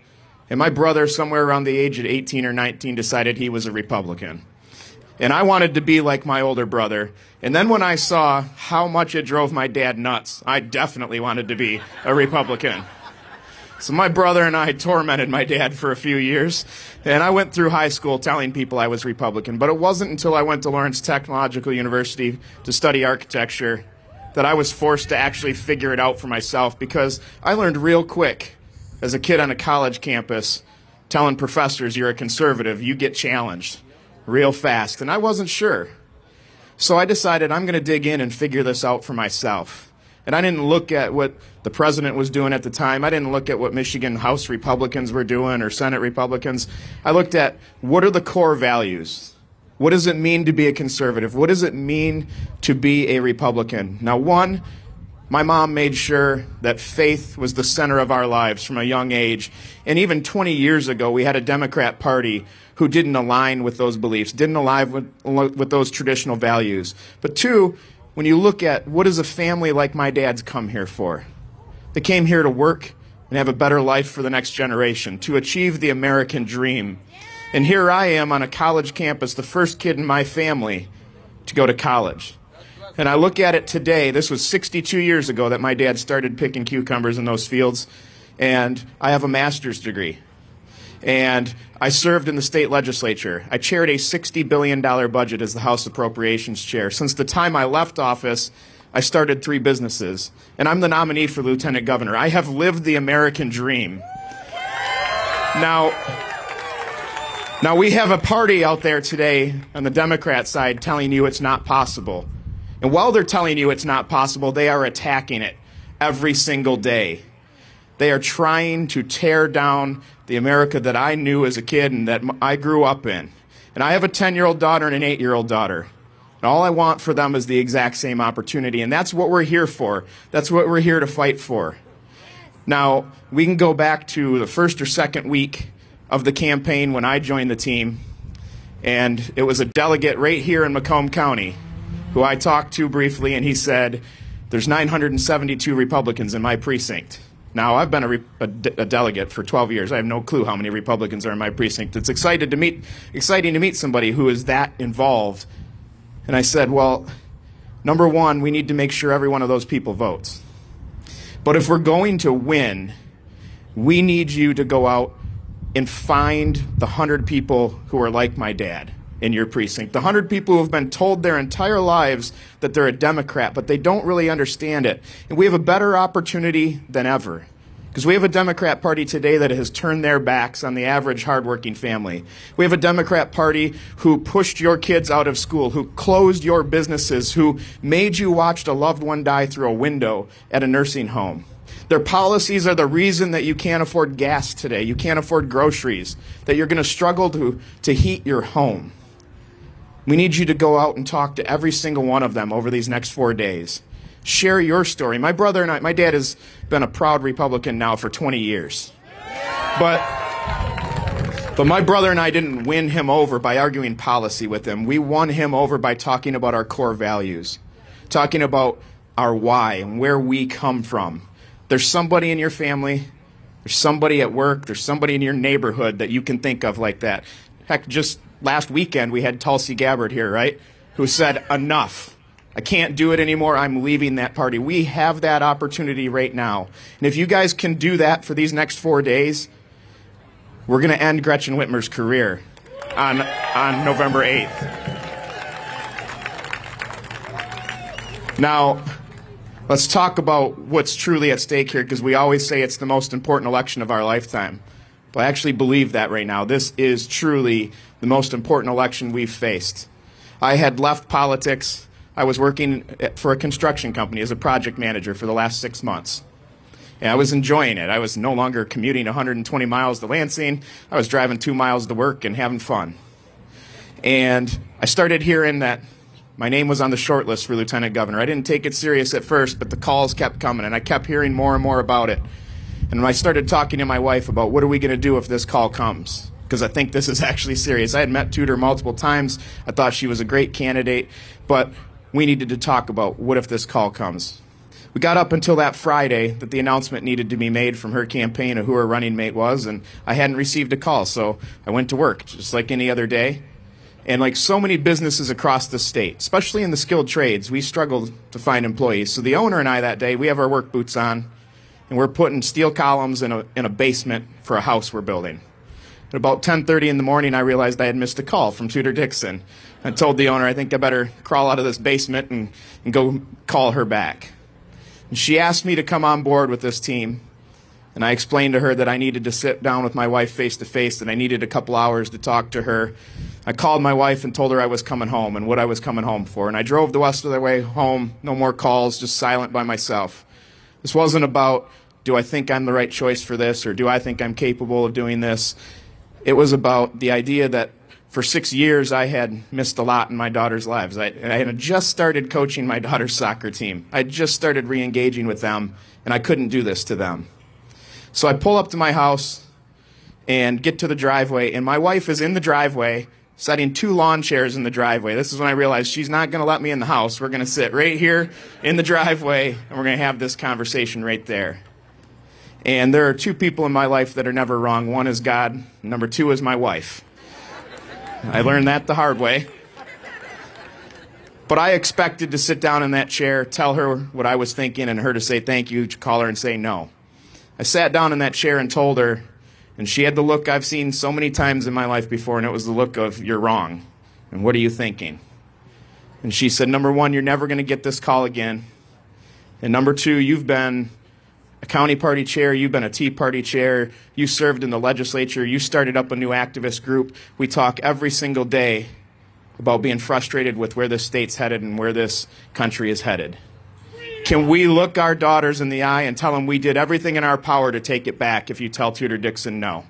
and my brother, somewhere around the age of 18 or 19, decided he was a Republican. And I wanted to be like my older brother. And then when I saw how much it drove my dad nuts, I definitely wanted to be a Republican. So my brother and I tormented my dad for a few years, and I went through high school telling people I was Republican. But it wasn't until I went to Lawrence Technological University to study architecture that I was forced to actually figure it out for myself, because I learned real quick as a kid on a college campus telling professors you're a conservative, you get challenged real fast. And I wasn't sure. So I decided I'm going to dig in and figure this out for myself. And I didn't look at what the president was doing at the time. I didn't look at what Michigan House Republicans were doing or Senate Republicans. I looked at what are the core values. What does it mean to be a conservative? What does it mean to be a Republican? Now, one, my mom made sure that faith was the center of our lives from a young age. And even 20 years ago, we had a Democrat Party who didn't align with those beliefs, didn't align with those traditional values. But two, when you look at what does a family like my dad's come here for? They came here to work and have a better life for the next generation, to achieve the American dream. And here I am on a college campus, the first kid in my family to go to college. And I look at it today, this was 62 years ago that my dad started picking cucumbers in those fields, and I have a master's degree. And I served in the state legislature. I chaired a $60 billion budget as the House Appropriations Chair. Since the time I left office, I started 3 businesses. And I'm the nominee for Lieutenant Governor. I have lived the American dream. Now we have a party out there today on the Democrat side telling you it's not possible. And while they're telling you it's not possible, they are attacking it every single day. They are trying to tear down the America that I knew as a kid and that I grew up in. And I have a 10-year-old daughter and an 8-year-old daughter. And all I want for them is the exact same opportunity. And that's what we're here for. That's what we're here to fight for. Now, we can go back to the first or second week of the campaign when I joined the team. And it was a delegate right here in Macomb County who I talked to briefly, and he said, there's 972 Republicans in my precinct. Now, I've been a delegate for 12 years. I have no clue how many Republicans are in my precinct. It's exciting to meet somebody who is that involved. And I said, well, number one, we need to make sure every one of those people votes. But if we're going to win, we need you to go out and find the 100 people who are like my dad in your precinct. The 100 people who have been told their entire lives that they're a Democrat, but they don't really understand it. And we have a better opportunity than ever, because we have a Democrat Party today that has turned their backs on the average hardworking family. We have a Democrat Party who pushed your kids out of school, who closed your businesses, who made you watch a loved one die through a window at a nursing home. Their policies are the reason that you can't afford gas today, you can't afford groceries, that you're going to struggle to heat your home. We need you to go out and talk to every single one of them over these next 4 days. Share your story. My brother and I, my dad has been a proud Republican now for 20 years. But my brother and I didn't win him over by arguing policy with him. We won him over by talking about our core values, talking about our why and where we come from. There's somebody in your family, there's somebody at work, there's somebody in your neighborhood that you can think of like that. Heck, just last weekend we had Tulsi Gabbard here, right, who said, enough. I can't do it anymore. I'm leaving that party. We have that opportunity right now. And if you guys can do that for these next 4 days, we're going to end Gretchen Whitmer's career on November 8th. Now, let's talk about what's truly at stake here, because we always say it's the most important election of our lifetime. But I actually believe that right now. This is truly the most important election we've faced. I had left politics. I was working for a construction company as a project manager for the last 6 months. And I was enjoying it. I was no longer commuting 120 miles to Lansing. I was driving 2 miles to work and having fun. And I started hearing that my name was on the short list for lieutenant governor. I didn't take it serious at first, but the calls kept coming, and I kept hearing more and more about it. And when I started talking to my wife about what are we going to do if this call comes, because I think this is actually serious. I had met Tudor multiple times. I thought she was a great candidate, but we needed to talk about what if this call comes. We got up until that Friday that the announcement needed to be made from her campaign of who her running mate was, and I hadn't received a call, so I went to work just like any other day. And like so many businesses across the state, especially in the skilled trades, we struggled to find employees. So the owner and I that day, we have our work boots on, and we're putting steel columns in a basement for a house we're building. At about 10:30 in the morning, I realized I had missed a call from Tudor Dixon. I told the owner, I think I better crawl out of this basement and go call her back. And she asked me to come on board with this team. And I explained to her that I needed to sit down with my wife face to face, that I needed a couple hours to talk to her. I called my wife and told her I was coming home and what I was coming home for. And I drove the rest of the way home, no more calls, just silent by myself. This wasn't about, do I think I'm the right choice for this, or do I think I'm capable of doing this? It was about the idea that for 6 years I had missed a lot in my daughter's lives. I had just started coaching my daughter's soccer team. I just started re-engaging with them, and I couldn't do this to them. So I pull up to my house and get to the driveway, and my wife is in the driveway setting 2 lawn chairs in the driveway. This is when I realized she's not going to let me in the house. We're going to sit right here in the driveway, and we're going to have this conversation right there. And there are 2 people in my life that are never wrong. One is God. Number 2 is my wife. I learned that the hard way. But I expected to sit down in that chair, tell her what I was thinking, and her to say thank you, to call her and say no. I sat down in that chair and told her, and she had the look I've seen so many times in my life before, and it was the look of, you're wrong, and what are you thinking? And she said, number 1, you're never going to get this call again. And number 2, you've been a county party chair, you've been a Tea Party chair, you served in the legislature, you started up a new activist group. We talk every single day about being frustrated with where this state's headed and where this country is headed. Can we look our daughters in the eye and tell them we did everything in our power to take it back if you tell Tudor Dixon no?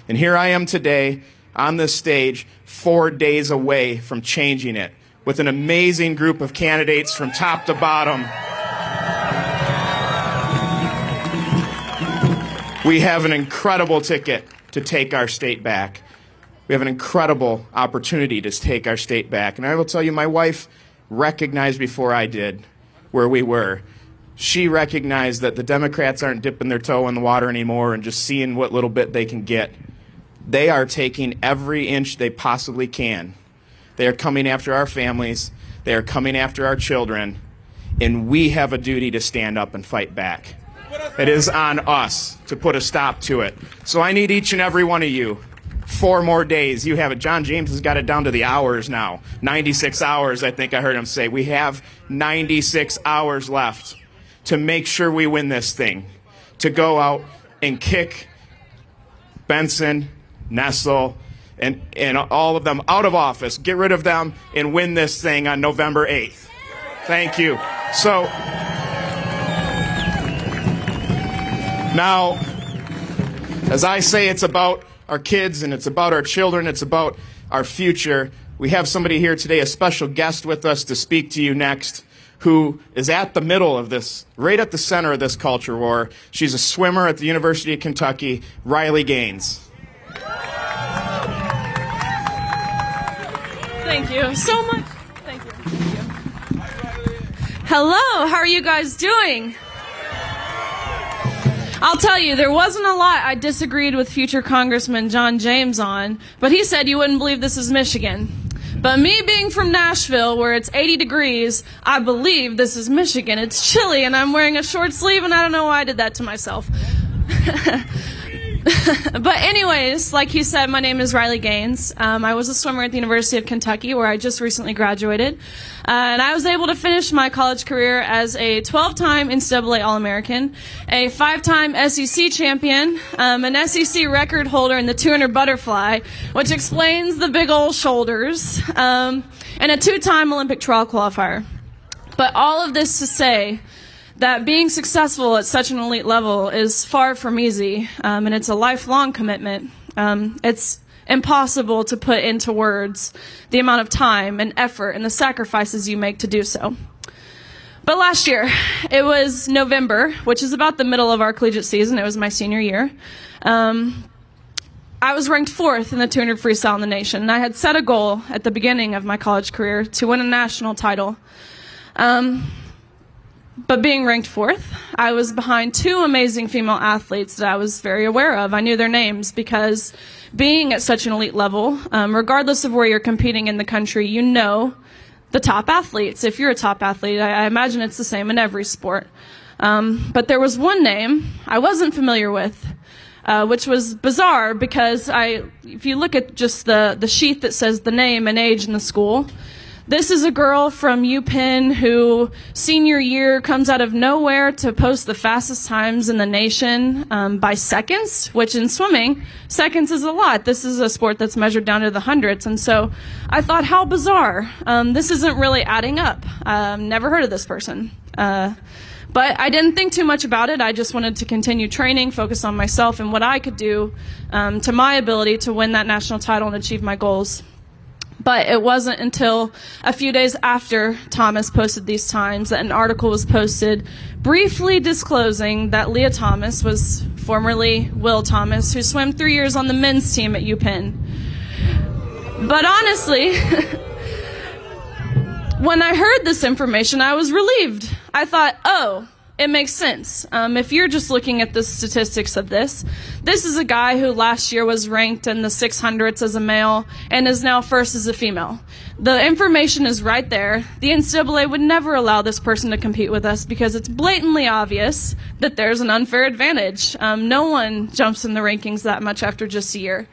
And here I am today on this stage 4 days away from changing it with an amazing group of candidates from top to bottom. We have an incredible ticket to take our state back. We have an incredible opportunity to take our state back. And I will tell you, my wife recognized before I did where we were. She recognized that the Democrats aren't dipping their toe in the water anymore and just seeing what little bit they can get. They are taking every inch they possibly can. They are coming after our families. They are coming after our children. And we have a duty to stand up and fight back. It is on us to put a stop to it. So I need each and every one of you. 4 more days. You have it. John James has got it down to the hours now. 96 hours, I think I heard him say. We have 96 hours left to make sure we win this thing. To go out and kick Benson, Nessel, and all of them out of office. Get rid of them and win this thing on November 8th. Thank you. So, now, as I say, it's about our kids and it's about our children, it's about our future. We have somebody here today, a special guest with us to speak to you next, who is at the middle of this, right at the center of this culture war. She's a swimmer at the University of Kentucky, Riley Gaines. Thank you so much. Thank you. Hello, how are you guys doing? I'll tell you, there wasn't a lot I disagreed with future Congressman John James on, but he said you wouldn't believe this is Michigan. But me being from Nashville, where it's 80 degrees, I believe this is Michigan. It's chilly, and I'm wearing a short sleeve, and I don't know why I did that to myself. But anyways, like he said, my name is Riley Gaines. I was a swimmer at the University of Kentucky, where I just recently graduated. And I was able to finish my college career as a 12-time NCAA All-American, a 5-time SEC champion, an SEC record holder in the 200 butterfly, which explains the big old shoulders, and a 2-time Olympic trial qualifier. But all of this to say that being successful at such an elite level is far from easy, and it's a lifelong commitment. It's impossible to put into words the amount of time and effort and the sacrifices you make to do so. But last year, it was November, which is about the middle of our collegiate season. It was my senior year. I was ranked 4th in the 200 freestyle in the nation, and I had set a goal at the beginning of my college career to win a national title. But being ranked fourth, I was behind two amazing female athletes that I was very aware of. I knew their names because being at such an elite level, regardless of where you're competing in the country, you know the top athletes. If you're a top athlete, I imagine it's the same in every sport. But there was one name I wasn't familiar with, which was bizarre because if you look at just the sheet that says the name and age in the school, this is a girl from UPenn who senior year comes out of nowhere to post the fastest times in the nation by seconds, which in swimming, seconds is a lot. This is a sport that's measured down to the hundreds. And so I thought, how bizarre. This isn't really adding up. Never heard of this person. But I didn't think too much about it. I just wanted to continue training, focus on myself and what I could do to my ability to win that national title and achieve my goals. But it wasn't until a few days after Thomas posted these times that an article was posted briefly disclosing that Leah Thomas was formerly Will Thomas, who swam 3 years on the men's team at UPenn. But honestly, when I heard this information, I was relieved. I thought, oh, it makes sense. If you're just looking at the statistics of this is a guy who last year was ranked in the 600s as a male and is now first as a female. The information is right there. The NCAA would never allow this person to compete with us because it's blatantly obvious that there's an unfair advantage. No one jumps in the rankings that much after just a year.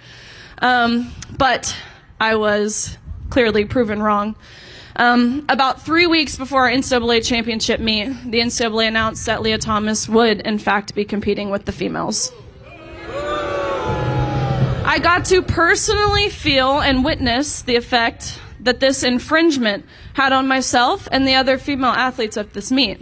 But I was clearly proven wrong. About 3 weeks before our NCAA championship meet, the NCAA announced that Leah Thomas would, in fact, be competing with the females. I got to personally feel and witness the effect that this infringement had on myself and the other female athletes at this meet.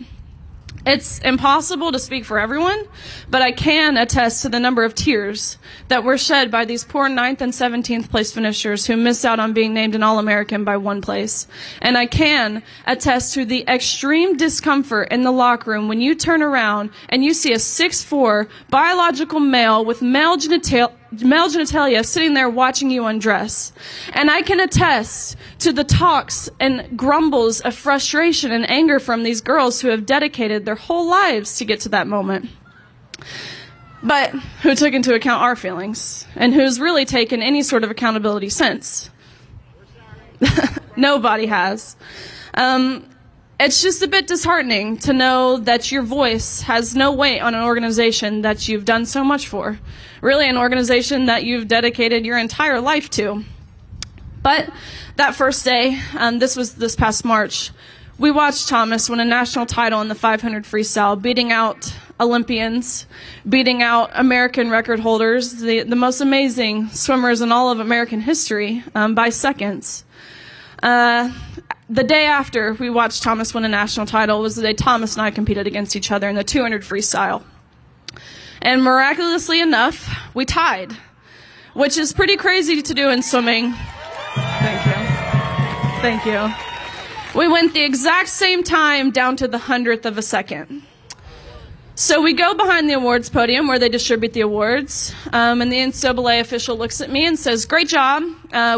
It's impossible to speak for everyone, but I can attest to the number of tears that were shed by these poor 9th and 17th place finishers who missed out on being named an All-American by one place. And I can attest to the extreme discomfort in the locker room when you turn around and you see a 6'4" biological male with male genitalia sitting there watching you undress. And I can attest to the talks and grumbles of frustration and anger from these girls who have dedicated their whole lives to get to that moment. But who took into account our feelings and who's really taken any sort of accountability since? Nobody has. It's just a bit disheartening to know that your voice has no weight on an organization that you've done so much for. Really an organization that you've dedicated your entire life to. But that first day, this was this past March, we watched Thomas win a national title in the 500 freestyle, beating out Olympians, beating out American record holders, the most amazing swimmers in all of American history by seconds. The day after we watched Thomas win a national title was the day Thomas and I competed against each other in the 200 freestyle. And miraculously enough, we tied, which is pretty crazy to do in swimming. Thank you. Thank you. We went the exact same time down to the 100th of a second. So we go behind the awards podium where they distribute the awards, and the NCAA official looks at me and says, "Great job.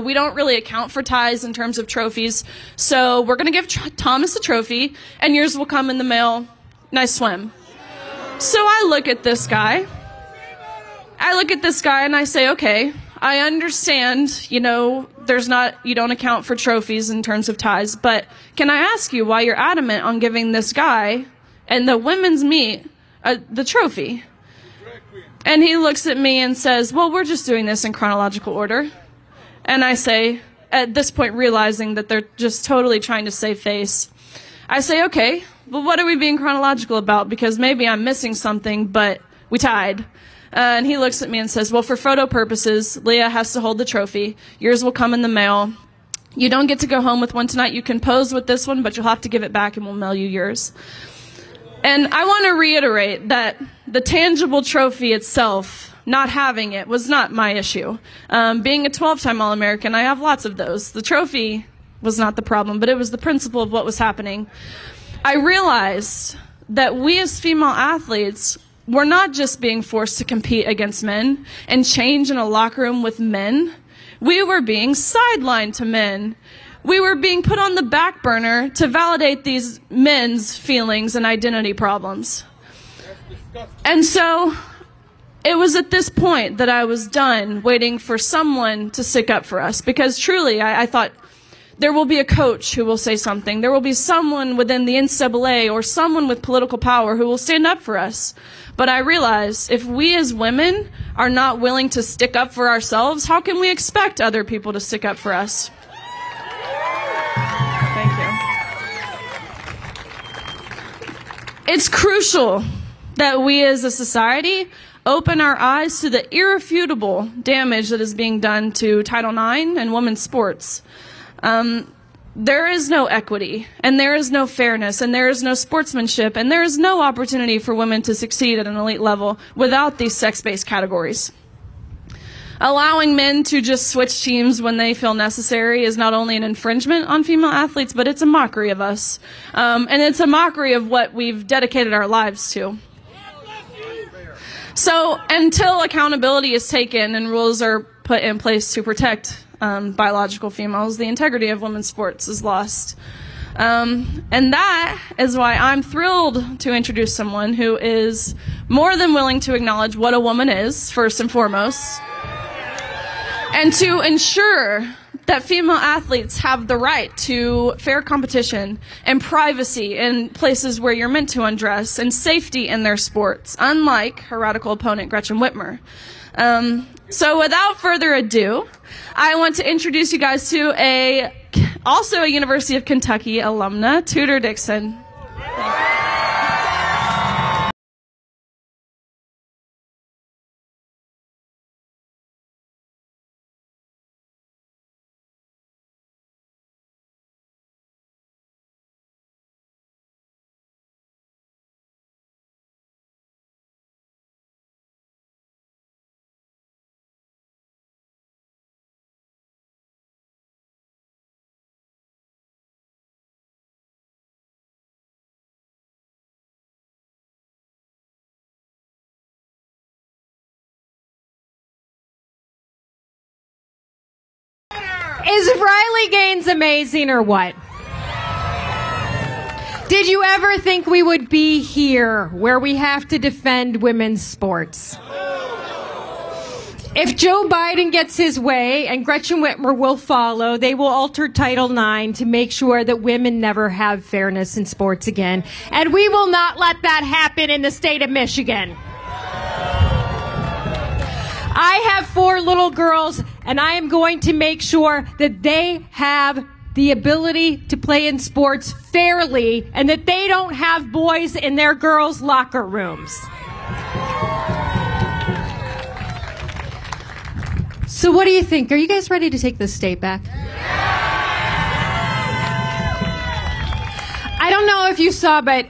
We don't really account for ties in terms of trophies, so we're going to give Thomas a trophy, and yours will come in the mail. Nice swim." So I look at this guy. And I say, okay, I understand, you don't account for trophies in terms of ties, but can I ask you why you're adamant on giving this guy and the women's meet the trophy? And he looks at me and says, well, we're just doing this in chronological order. And I say, at this point realizing that they're just totally trying to save face, I say, okay, well, what are we being chronological about? Because maybe I'm missing something, but we tied. And he looks at me and says, well, for photo purposes, Leah has to hold the trophy. Yours will come in the mail. You don't get to go home with one tonight. You can pose with this one, but you'll have to give it back and we'll mail you yours. And I want to reiterate that the tangible trophy itself, not having it, was not my issue. Being a 12-time All-American, I have lots of those. The trophy was not the problem, but it was the principle of what was happening. I realized that we as female athletes were not just being forced to compete against men and change in a locker room with men. We were being sidelined to men. we were being put on the back burner to validate these men's feelings and identity problems. And so it was at this point that I was done waiting for someone to stick up for us, because truly I thought there will be a coach who will say something. There will be someone within the NCAA or someone with political power who will stand up for us. But I realized if we as women are not willing to stick up for ourselves, how can we expect other people to stick up for us? Thank you. It's crucial that we as a society open our eyes to the irrefutable damage that is being done to Title IX and women's sports. There is no equity, and there is no fairness, and there is no sportsmanship, and there is no opportunity for women to succeed at an elite level without these sex-based categories. Allowing men to just switch teams when they feel necessary is not only an infringement on female athletes, but it's a mockery of us. And it's a mockery of what we've dedicated our lives to. So until accountability is taken and rules are put in place to protect biological females, the integrity of women's sports is lost. And that is why I'm thrilled to introduce someone who is more than willing to acknowledge what a woman is, first and foremost, and to ensure that female athletes have the right to fair competition and privacy in places where you're meant to undress, and safety in their sports, unlike her radical opponent, Gretchen Whitmer. So without further ado, I want to introduce you guys to also a University of Kentucky alumna, Tudor Dixon. Is Riley Gaines amazing or what? Did you ever think we would be here where we have to defend women's sports? If Joe Biden gets his way, and Gretchen Whitmer will follow, they will alter Title IX to make sure that women never have fairness in sports again. And we will not let that happen in the state of Michigan. I have 4 little girls, and I am going to make sure that they have the ability to play in sports fairly, and that they don't have boys in their girls' locker rooms. So what do you think? Are you guys ready to take this state back? I don't know if you saw, but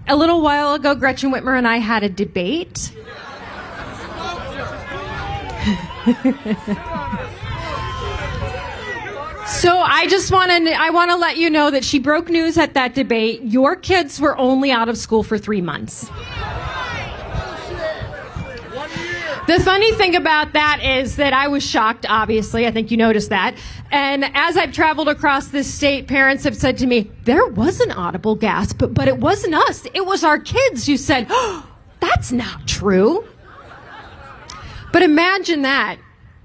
a little while ago, Gretchen Whitmer and I had a debate. So I want to let you know that she broke news at that debate. Your kids were only out of school for 3 months. The funny thing about that is that I was shocked, obviously. I think you noticed that. And as I've traveled across this state, parents have said to me, there was an audible gasp, but it wasn't us. It was our kids who said, oh, that's not true. But imagine that.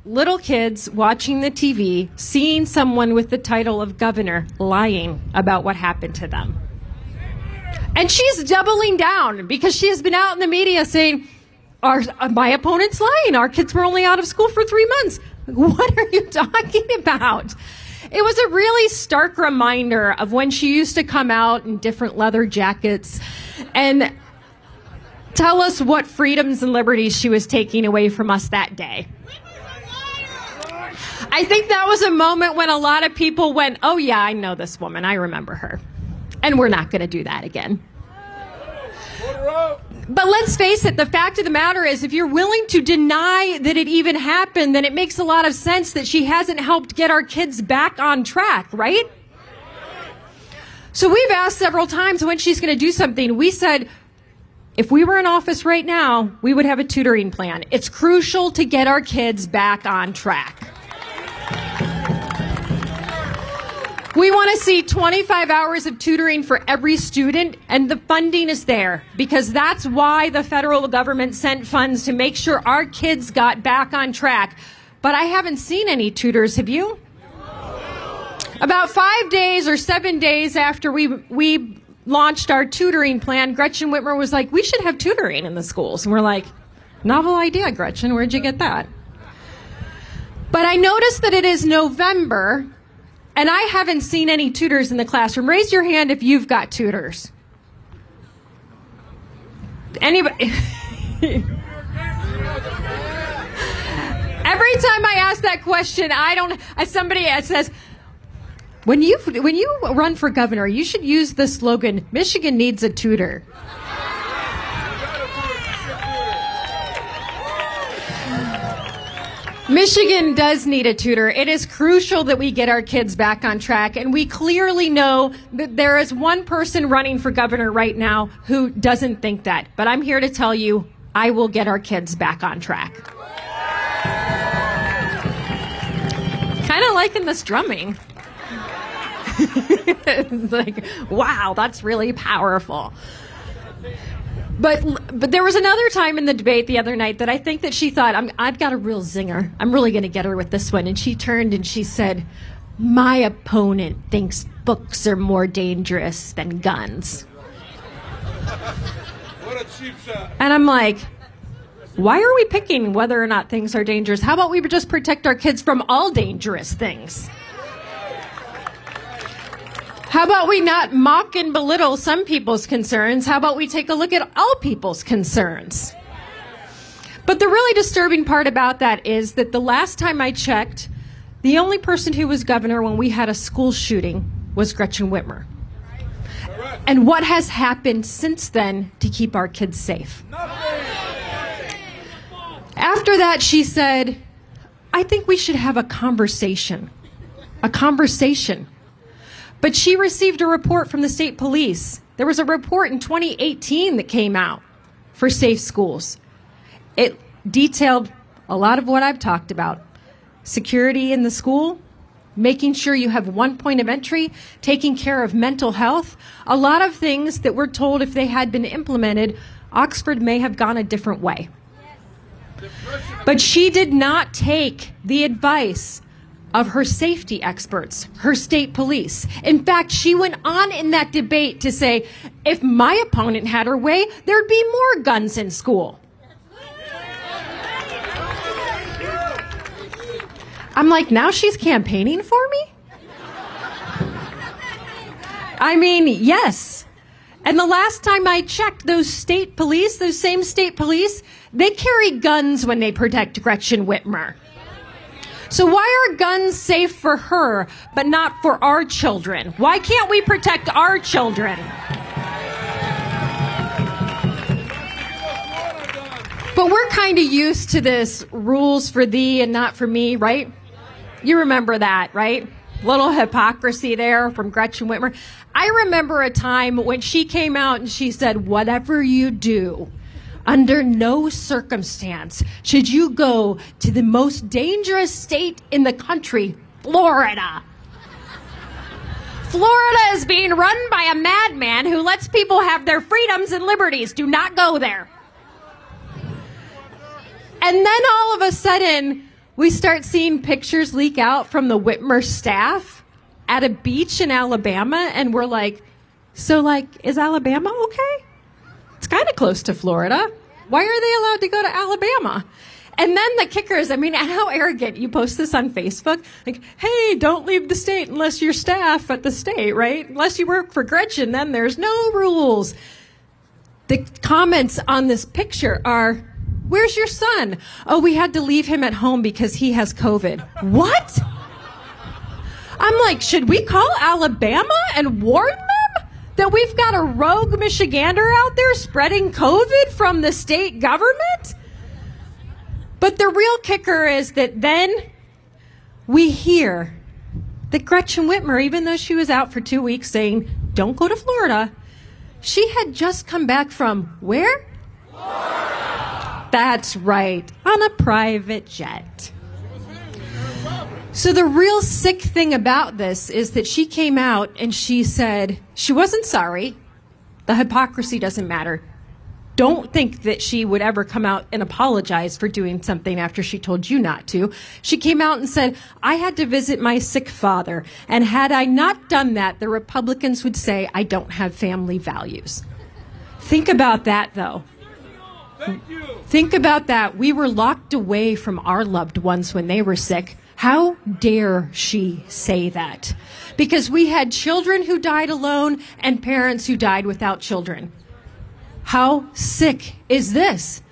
Little kids watching the TV, seeing someone with the title of governor lying about what happened to them. And she's doubling down because she has been out in the media saying, my opponent's lying. Our kids were only out of school for 3 months. What are you talking about? It was a really stark reminder of when she used to come out in different leather jackets and tell us what freedoms and liberties she was taking away from us that day. I think that was a moment when a lot of people went, oh yeah, I know this woman. I remember her. And we're not going to do that again. But let's face it, the fact of the matter is, if you're willing to deny that it even happened, then it makes a lot of sense that she hasn't helped get our kids back on track, right? So we've asked several times when she's going to do something. We said, if we were in office right now, we would have a tutoring plan. It's crucial to get our kids back on track. We want to see 25 hours of tutoring for every student, and the funding is there because that's why the federal government sent funds to make sure our kids got back on track. But I haven't seen any tutors, have you? About 5 days or 7 days after we launched our tutoring plan, Gretchen Whitmer was like, we should have tutoring in the schools. And we're like, novel idea, Gretchen, where'd you get that? But I noticed that it is November, and I haven't seen any tutors in the classroom. Raise your hand if you've got tutors. Anybody? Every time I ask that question, somebody says, when you run for governor, you should use the slogan, Michigan needs a tutor. Michigan does need a tutor. It is crucial that we get our kids back on track, and we clearly know that there is one person running for governor right now who doesn't think that. But I'm here to tell you, I will get our kids back on track. Kind of liking this drumming. It's like, wow, that's really powerful. But there was another time in the debate the other night that I think that she thought, I've got a real zinger. I'm really going to get her with this one. And she turned and she said, my opponent thinks books are more dangerous than guns. What a cheap shot. And I'm like, why are we picking whether or not things are dangerous? How about we just protect our kids from all dangerous things? How about we not mock and belittle some people's concerns? How about we take a look at all people's concerns? But the really disturbing part about that is that the last time I checked, the only person who was governor when we had a school shooting was Gretchen Whitmer. And what has happened since then to keep our kids safe? After that, she said, I think we should have a conversation. A conversation. But she received a report from the state police. There was a report in 2018 that came out for safe schools. It detailed a lot of what I've talked about. Security in the school, making sure you have one point of entry, taking care of mental health. A lot of things that we're told if they had been implemented, Oxford may have gone a different way. But she did not take the advice of her safety experts, her state police. In fact, she went on in that debate to say, if my opponent had her way, there'd be more guns in school. I'm like, now she's campaigning for me? I mean, yes. And the last time I checked, those same state police, they carry guns when they protect Gretchen Whitmer. So why are guns safe for her, but not for our children? Why can't we protect our children? But we're kind of used to this rules for thee and not for me, right? You remember that, right? Little hypocrisy there from Gretchen Whitmer. I remember a time when she came out and she said, whatever you do, under no circumstance should you go to the most dangerous state in the country, Florida. Florida is being run by a madman who lets people have their freedoms and liberties. Do not go there. And then all of a sudden, we start seeing pictures leak out from the Whitmer staff at a beach in Alabama, and we're like, so is Alabama okay? It's kind of close to Florida. Why are they allowed to go to Alabama? And then the kickers, I mean, how arrogant. You post this on Facebook, like, hey, don't leave the state unless you're staff at the state, right? Unless you work for Gretchen, then there's no rules. The comments on this picture are, where's your son? Oh, we had to leave him at home because he has COVID. What? I'm like, should we call Alabama and warn them that we've got a rogue Michigander out there spreading COVID from the state government? But the real kicker is that then we hear that Gretchen Whitmer, even though she was out for 2 weeks saying, don't go to Florida, she had just come back from where? Florida. That's right, on a private jet. So the real sick thing about this is that she came out and she said she wasn't sorry. The hypocrisy doesn't matter. Don't think that she would ever come out and apologize for doing something after she told you not to. She came out and said, I had to visit my sick father, and had I not done that, the Republicans would say I don't have family values. Think about that, though. Think about that. We were locked away from our loved ones when they were sick. How dare she say that? Because we had children who died alone and parents who died without children. How sick is this?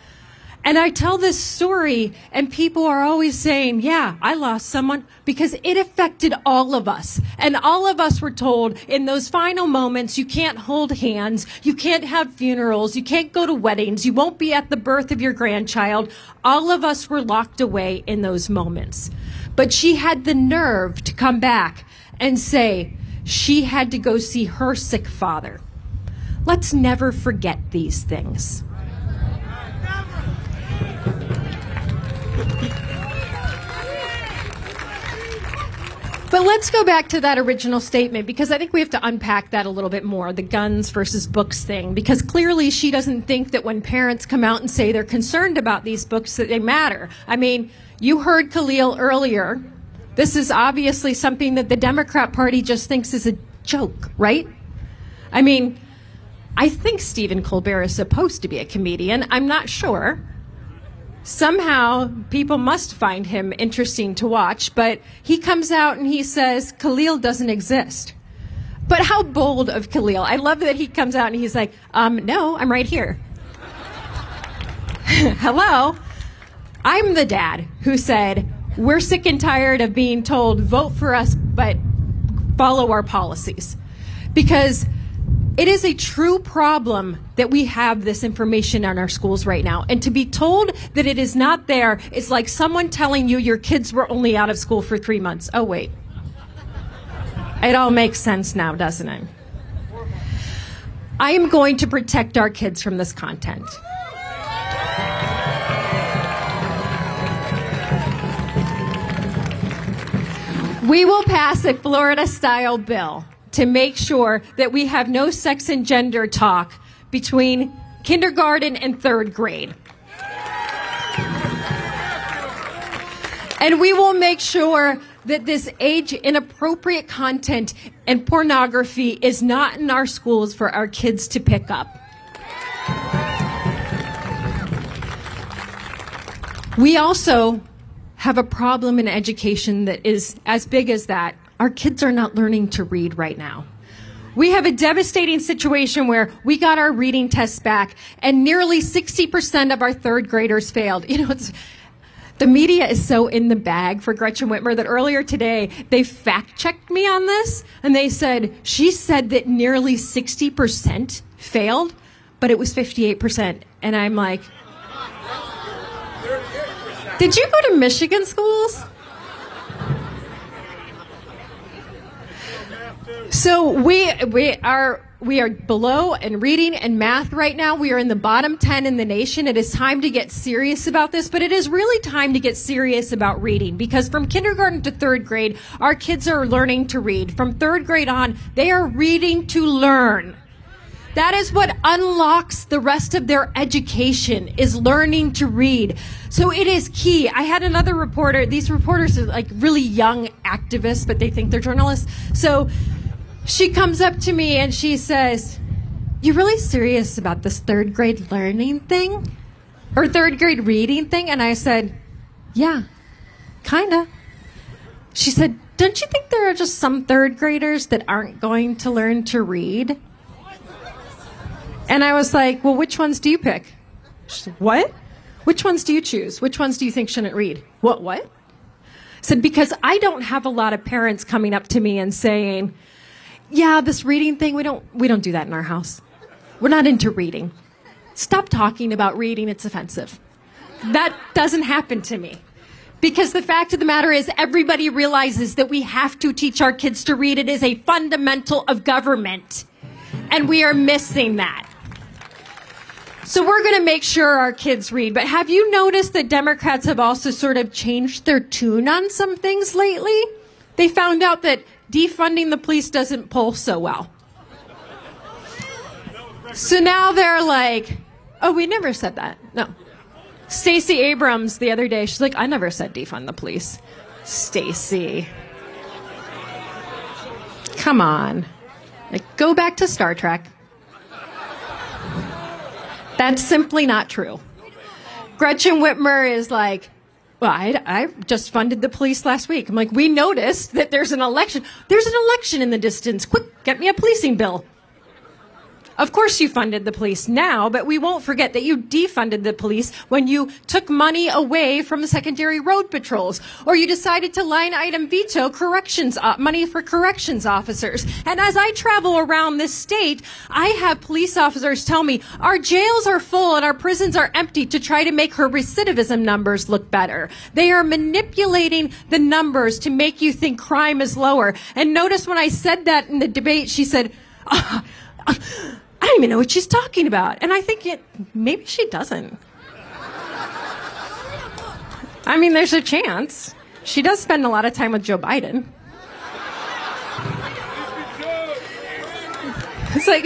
And I tell this story and people are always saying, yeah, I lost someone, because it affected all of us. And all of us were told in those final moments, you can't hold hands, you can't have funerals, you can't go to weddings, you won't be at the birth of your grandchild. All of us were locked away in those moments. But she had the nerve to come back and say she had to go see her sick father. Let's never forget these things. But let's go back to that original statement, because I think we have to unpack that a little bit more, the guns versus books thing, because clearly she doesn't think that when parents come out and say they're concerned about these books that they matter. I mean, you heard Khalil earlier. This is obviously something that the Democrat Party just thinks is a joke, right? I mean, I think Stephen Colbert is supposed to be a comedian. I'm not sure. Somehow people must find him interesting to watch, but he comes out and he says Khalil doesn't exist. But how bold of Khalil. I love that he comes out and he's like, no, I'm right here. Hello? I'm the dad who said, we're sick and tired of being told, vote for us, but follow our policies. Because it is a true problem that we have this information in our schools right now. And to be told that it is not there is like someone telling you your kids were only out of school for 3 months. Oh, wait. It all makes sense now, doesn't it? I am going to protect our kids from this content. We will pass a Florida-style bill to make sure that we have no sex and gender talk between kindergarten and third grade. And we will make sure that this age-inappropriate content and pornography is not in our schools for our kids to pick up. We also have a problem in education that is as big as that. Our kids are not learning to read right now. We have a devastating situation where we got our reading tests back and nearly 60% of our third graders failed. You know, the media is so in the bag for Gretchen Whitmer that earlier today they fact-checked me on this and they said, she said that nearly 60% failed, but it was 58%. And I'm like, did you go to Michigan schools? So we are below in reading and math right now. We are in the bottom 10 in the nation. It is time to get serious about this, but it is really time to get serious about reading, because from kindergarten to third grade, our kids are learning to read. From third grade on, they are reading to learn. That is what unlocks the rest of their education, is learning to read. So it is key. I had another reporter. These reporters are like really young activists, but they think they're journalists. So she comes up to me and she says, "You really serious about this third grade learning thing? Or third grade reading thing?" And I said, "Yeah, kinda." She said, "Don't you think there are just some third graders that aren't going to learn to read?" And I was like, "Well, which ones do you pick?" She said, "What? Which ones do you choose? Which ones do you think shouldn't read?" What? I said, "Because I don't have a lot of parents coming up to me and saying, yeah, this reading thing, we don't do that in our house. We're not into reading. Stop talking about reading, it's offensive." That doesn't happen to me. Because the fact of the matter is, everybody realizes that we have to teach our kids to read. It is a fundamental of government. And we are missing that. So we're going to make sure our kids read. But have you noticed that Democrats have also sort of changed their tune on some things lately? They found out that defunding the police doesn't poll so well. So now they're like, oh, we never said that. No. Stacey Abrams the other day, she's like, I never said defund the police. Stacey. Come on. Like, go back to Star Trek. That's simply not true. Gretchen Whitmer is like, well, I just funded the police last week. I'm like, we noticed that there's an election. There's an election in the distance. Quick, get me a policing bill. Of course you funded the police now, but we won't forget that you defunded the police when you took money away from the secondary road patrols, or you decided to line item veto money for corrections officers. And as I travel around this state, I have police officers tell me our jails are full and our prisons are empty to try to make her recidivism numbers look better. They are manipulating the numbers to make you think crime is lower. And notice when I said that in the debate, she said, I don't even know what she's talking about. And I think maybe she doesn't. I mean, there's a chance. She does spend a lot of time with Joe Biden. It's like,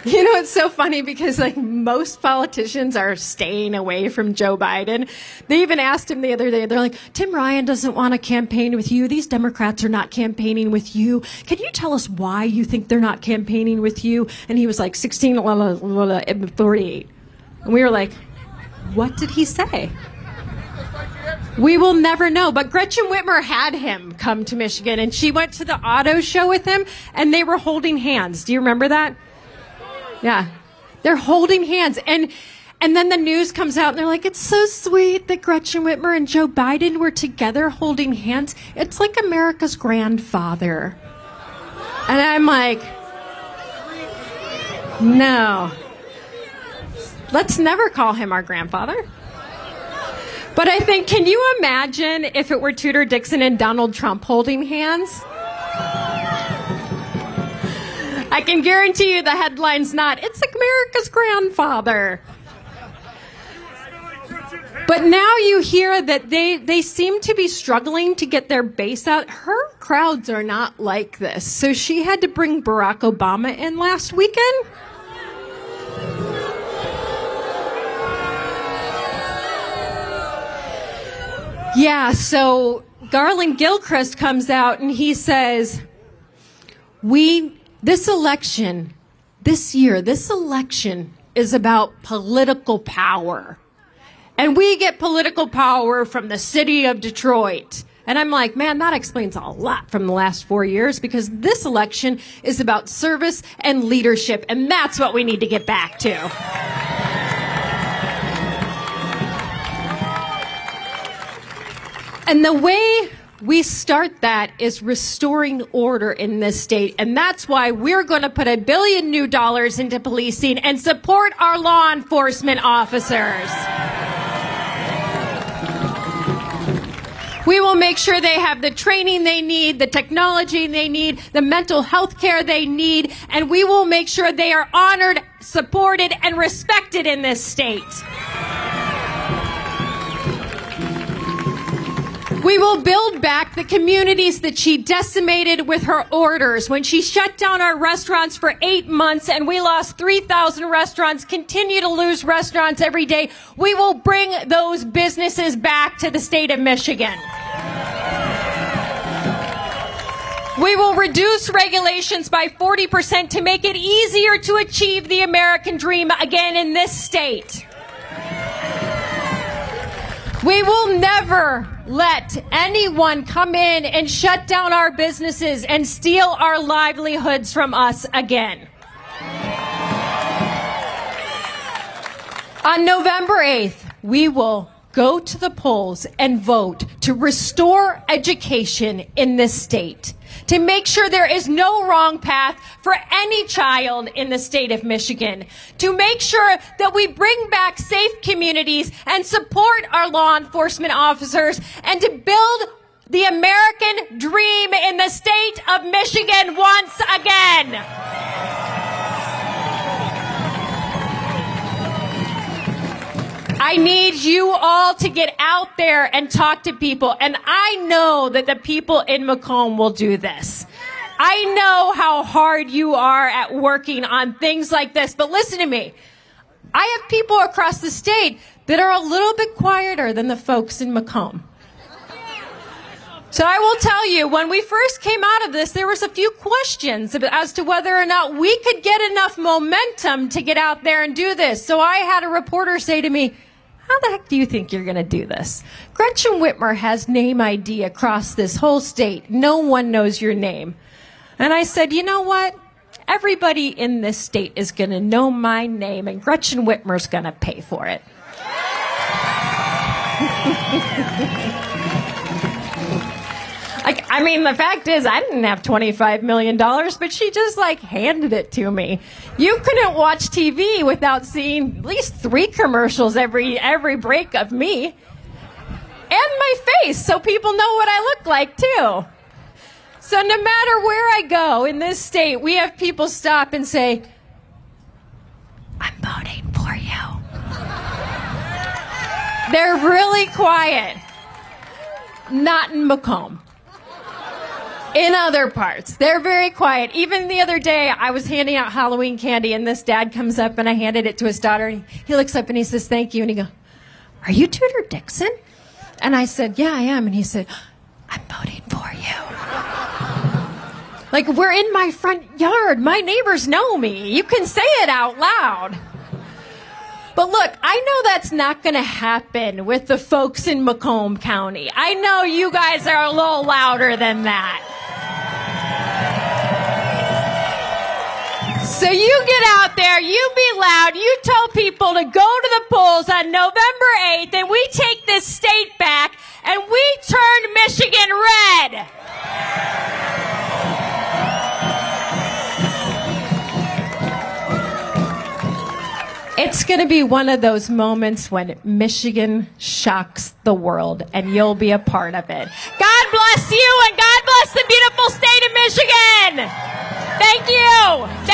you know, it's so funny because like most politicians are staying away from Joe Biden. They even asked him the other day, they're like, Tim Ryan doesn't want to campaign with you. These Democrats are not campaigning with you. Can you tell us why you think they're not campaigning with you? And he was like 48. And we were like, what did he say? We will never know. But Gretchen Whitmer had him come to Michigan and she went to the auto show with him and they were holding hands. Do you remember that? Yeah. They're holding hands. And then the news comes out and they're like, it's so sweet that Gretchen Whitmer and Joe Biden were together holding hands. It's like America's grandfather. And I'm like, no. Let's never call him our grandfather. But I think, can you imagine if it were Tudor Dixon and Donald Trump holding hands? I can guarantee you the headline's not, it's like America's grandfather. But now you hear that they seem to be struggling to get their base out. Her crowds are not like this. So she had to bring Barack Obama in last weekend. Yeah, so Garland Gilchrist comes out and he says, this election is about political power. And we get political power from the city of Detroit. And I'm like, man, that explains a lot from the last 4 years because this election is about service and leadership. And that's what we need to get back to. And the way we start that is restoring order in this state. And that's why we're going to put $1 billion new into policing and support our law enforcement officers. We will make sure they have the training they need, the technology they need, the mental health care they need, and we will make sure they are honored, supported, and respected in this state. We will build back the communities that she decimated with her orders. When she shut down our restaurants for 8 months and we lost 3,000 restaurants, continue to lose restaurants every day, we will bring those businesses back to the state of Michigan. We will reduce regulations by 40% to make it easier to achieve the American dream again in this state. We will never let anyone come in and shut down our businesses and steal our livelihoods from us again. On November 8th, we will go to the polls and vote to restore education in this state, to make sure there is no wrong path for any child in the state of Michigan, to make sure that we bring back safe communities and support our law enforcement officers, and to build the American dream in the state of Michigan once again. I need you all to get out there and talk to people. And I know that the people in Macomb will do this. I know how hard you are at working on things like this. But listen to me. I have people across the state that are a little bit quieter than the folks in Macomb. So I will tell you, when we first came out of this, there was a few questions as to whether or not we could get enough momentum to get out there and do this. So I had a reporter say to me, how the heck do you think you're going to do this? Gretchen Whitmer has name ID across this whole state. No one knows your name. And I said, you know what? Everybody in this state is going to know my name, and Gretchen Whitmer's going to pay for it. I mean, the fact is, I didn't have $25 million, but she just, handed it to me. You couldn't watch TV without seeing at least 3 commercials every break of me. And my face, so people know what I look like, too. So no matter where I go in this state, we have people stop and say, I'm voting for you. They're really quiet. Not in Macomb. In other parts, they're very quiet. Even the other day, I was handing out Halloween candy, and this dad comes up, and I handed it to his daughter, and he looks up, and he says, thank you, and he goes, are you Tudor Dixon? And I said, yeah, I am, and he said, I'm voting for you. We're in my front yard. My neighbors know me. You can say it out loud. But look, I know that's not going to happen with the folks in Macomb County. I know you guys are a little louder than that. So you get out there, you be loud, you tell people to go to the polls on November 8th, and we take this state back, and we turn Michigan red. It's going to be one of those moments when Michigan shocks the world, and you'll be a part of it. God bless you, and God bless the beautiful state of Michigan. Thank you.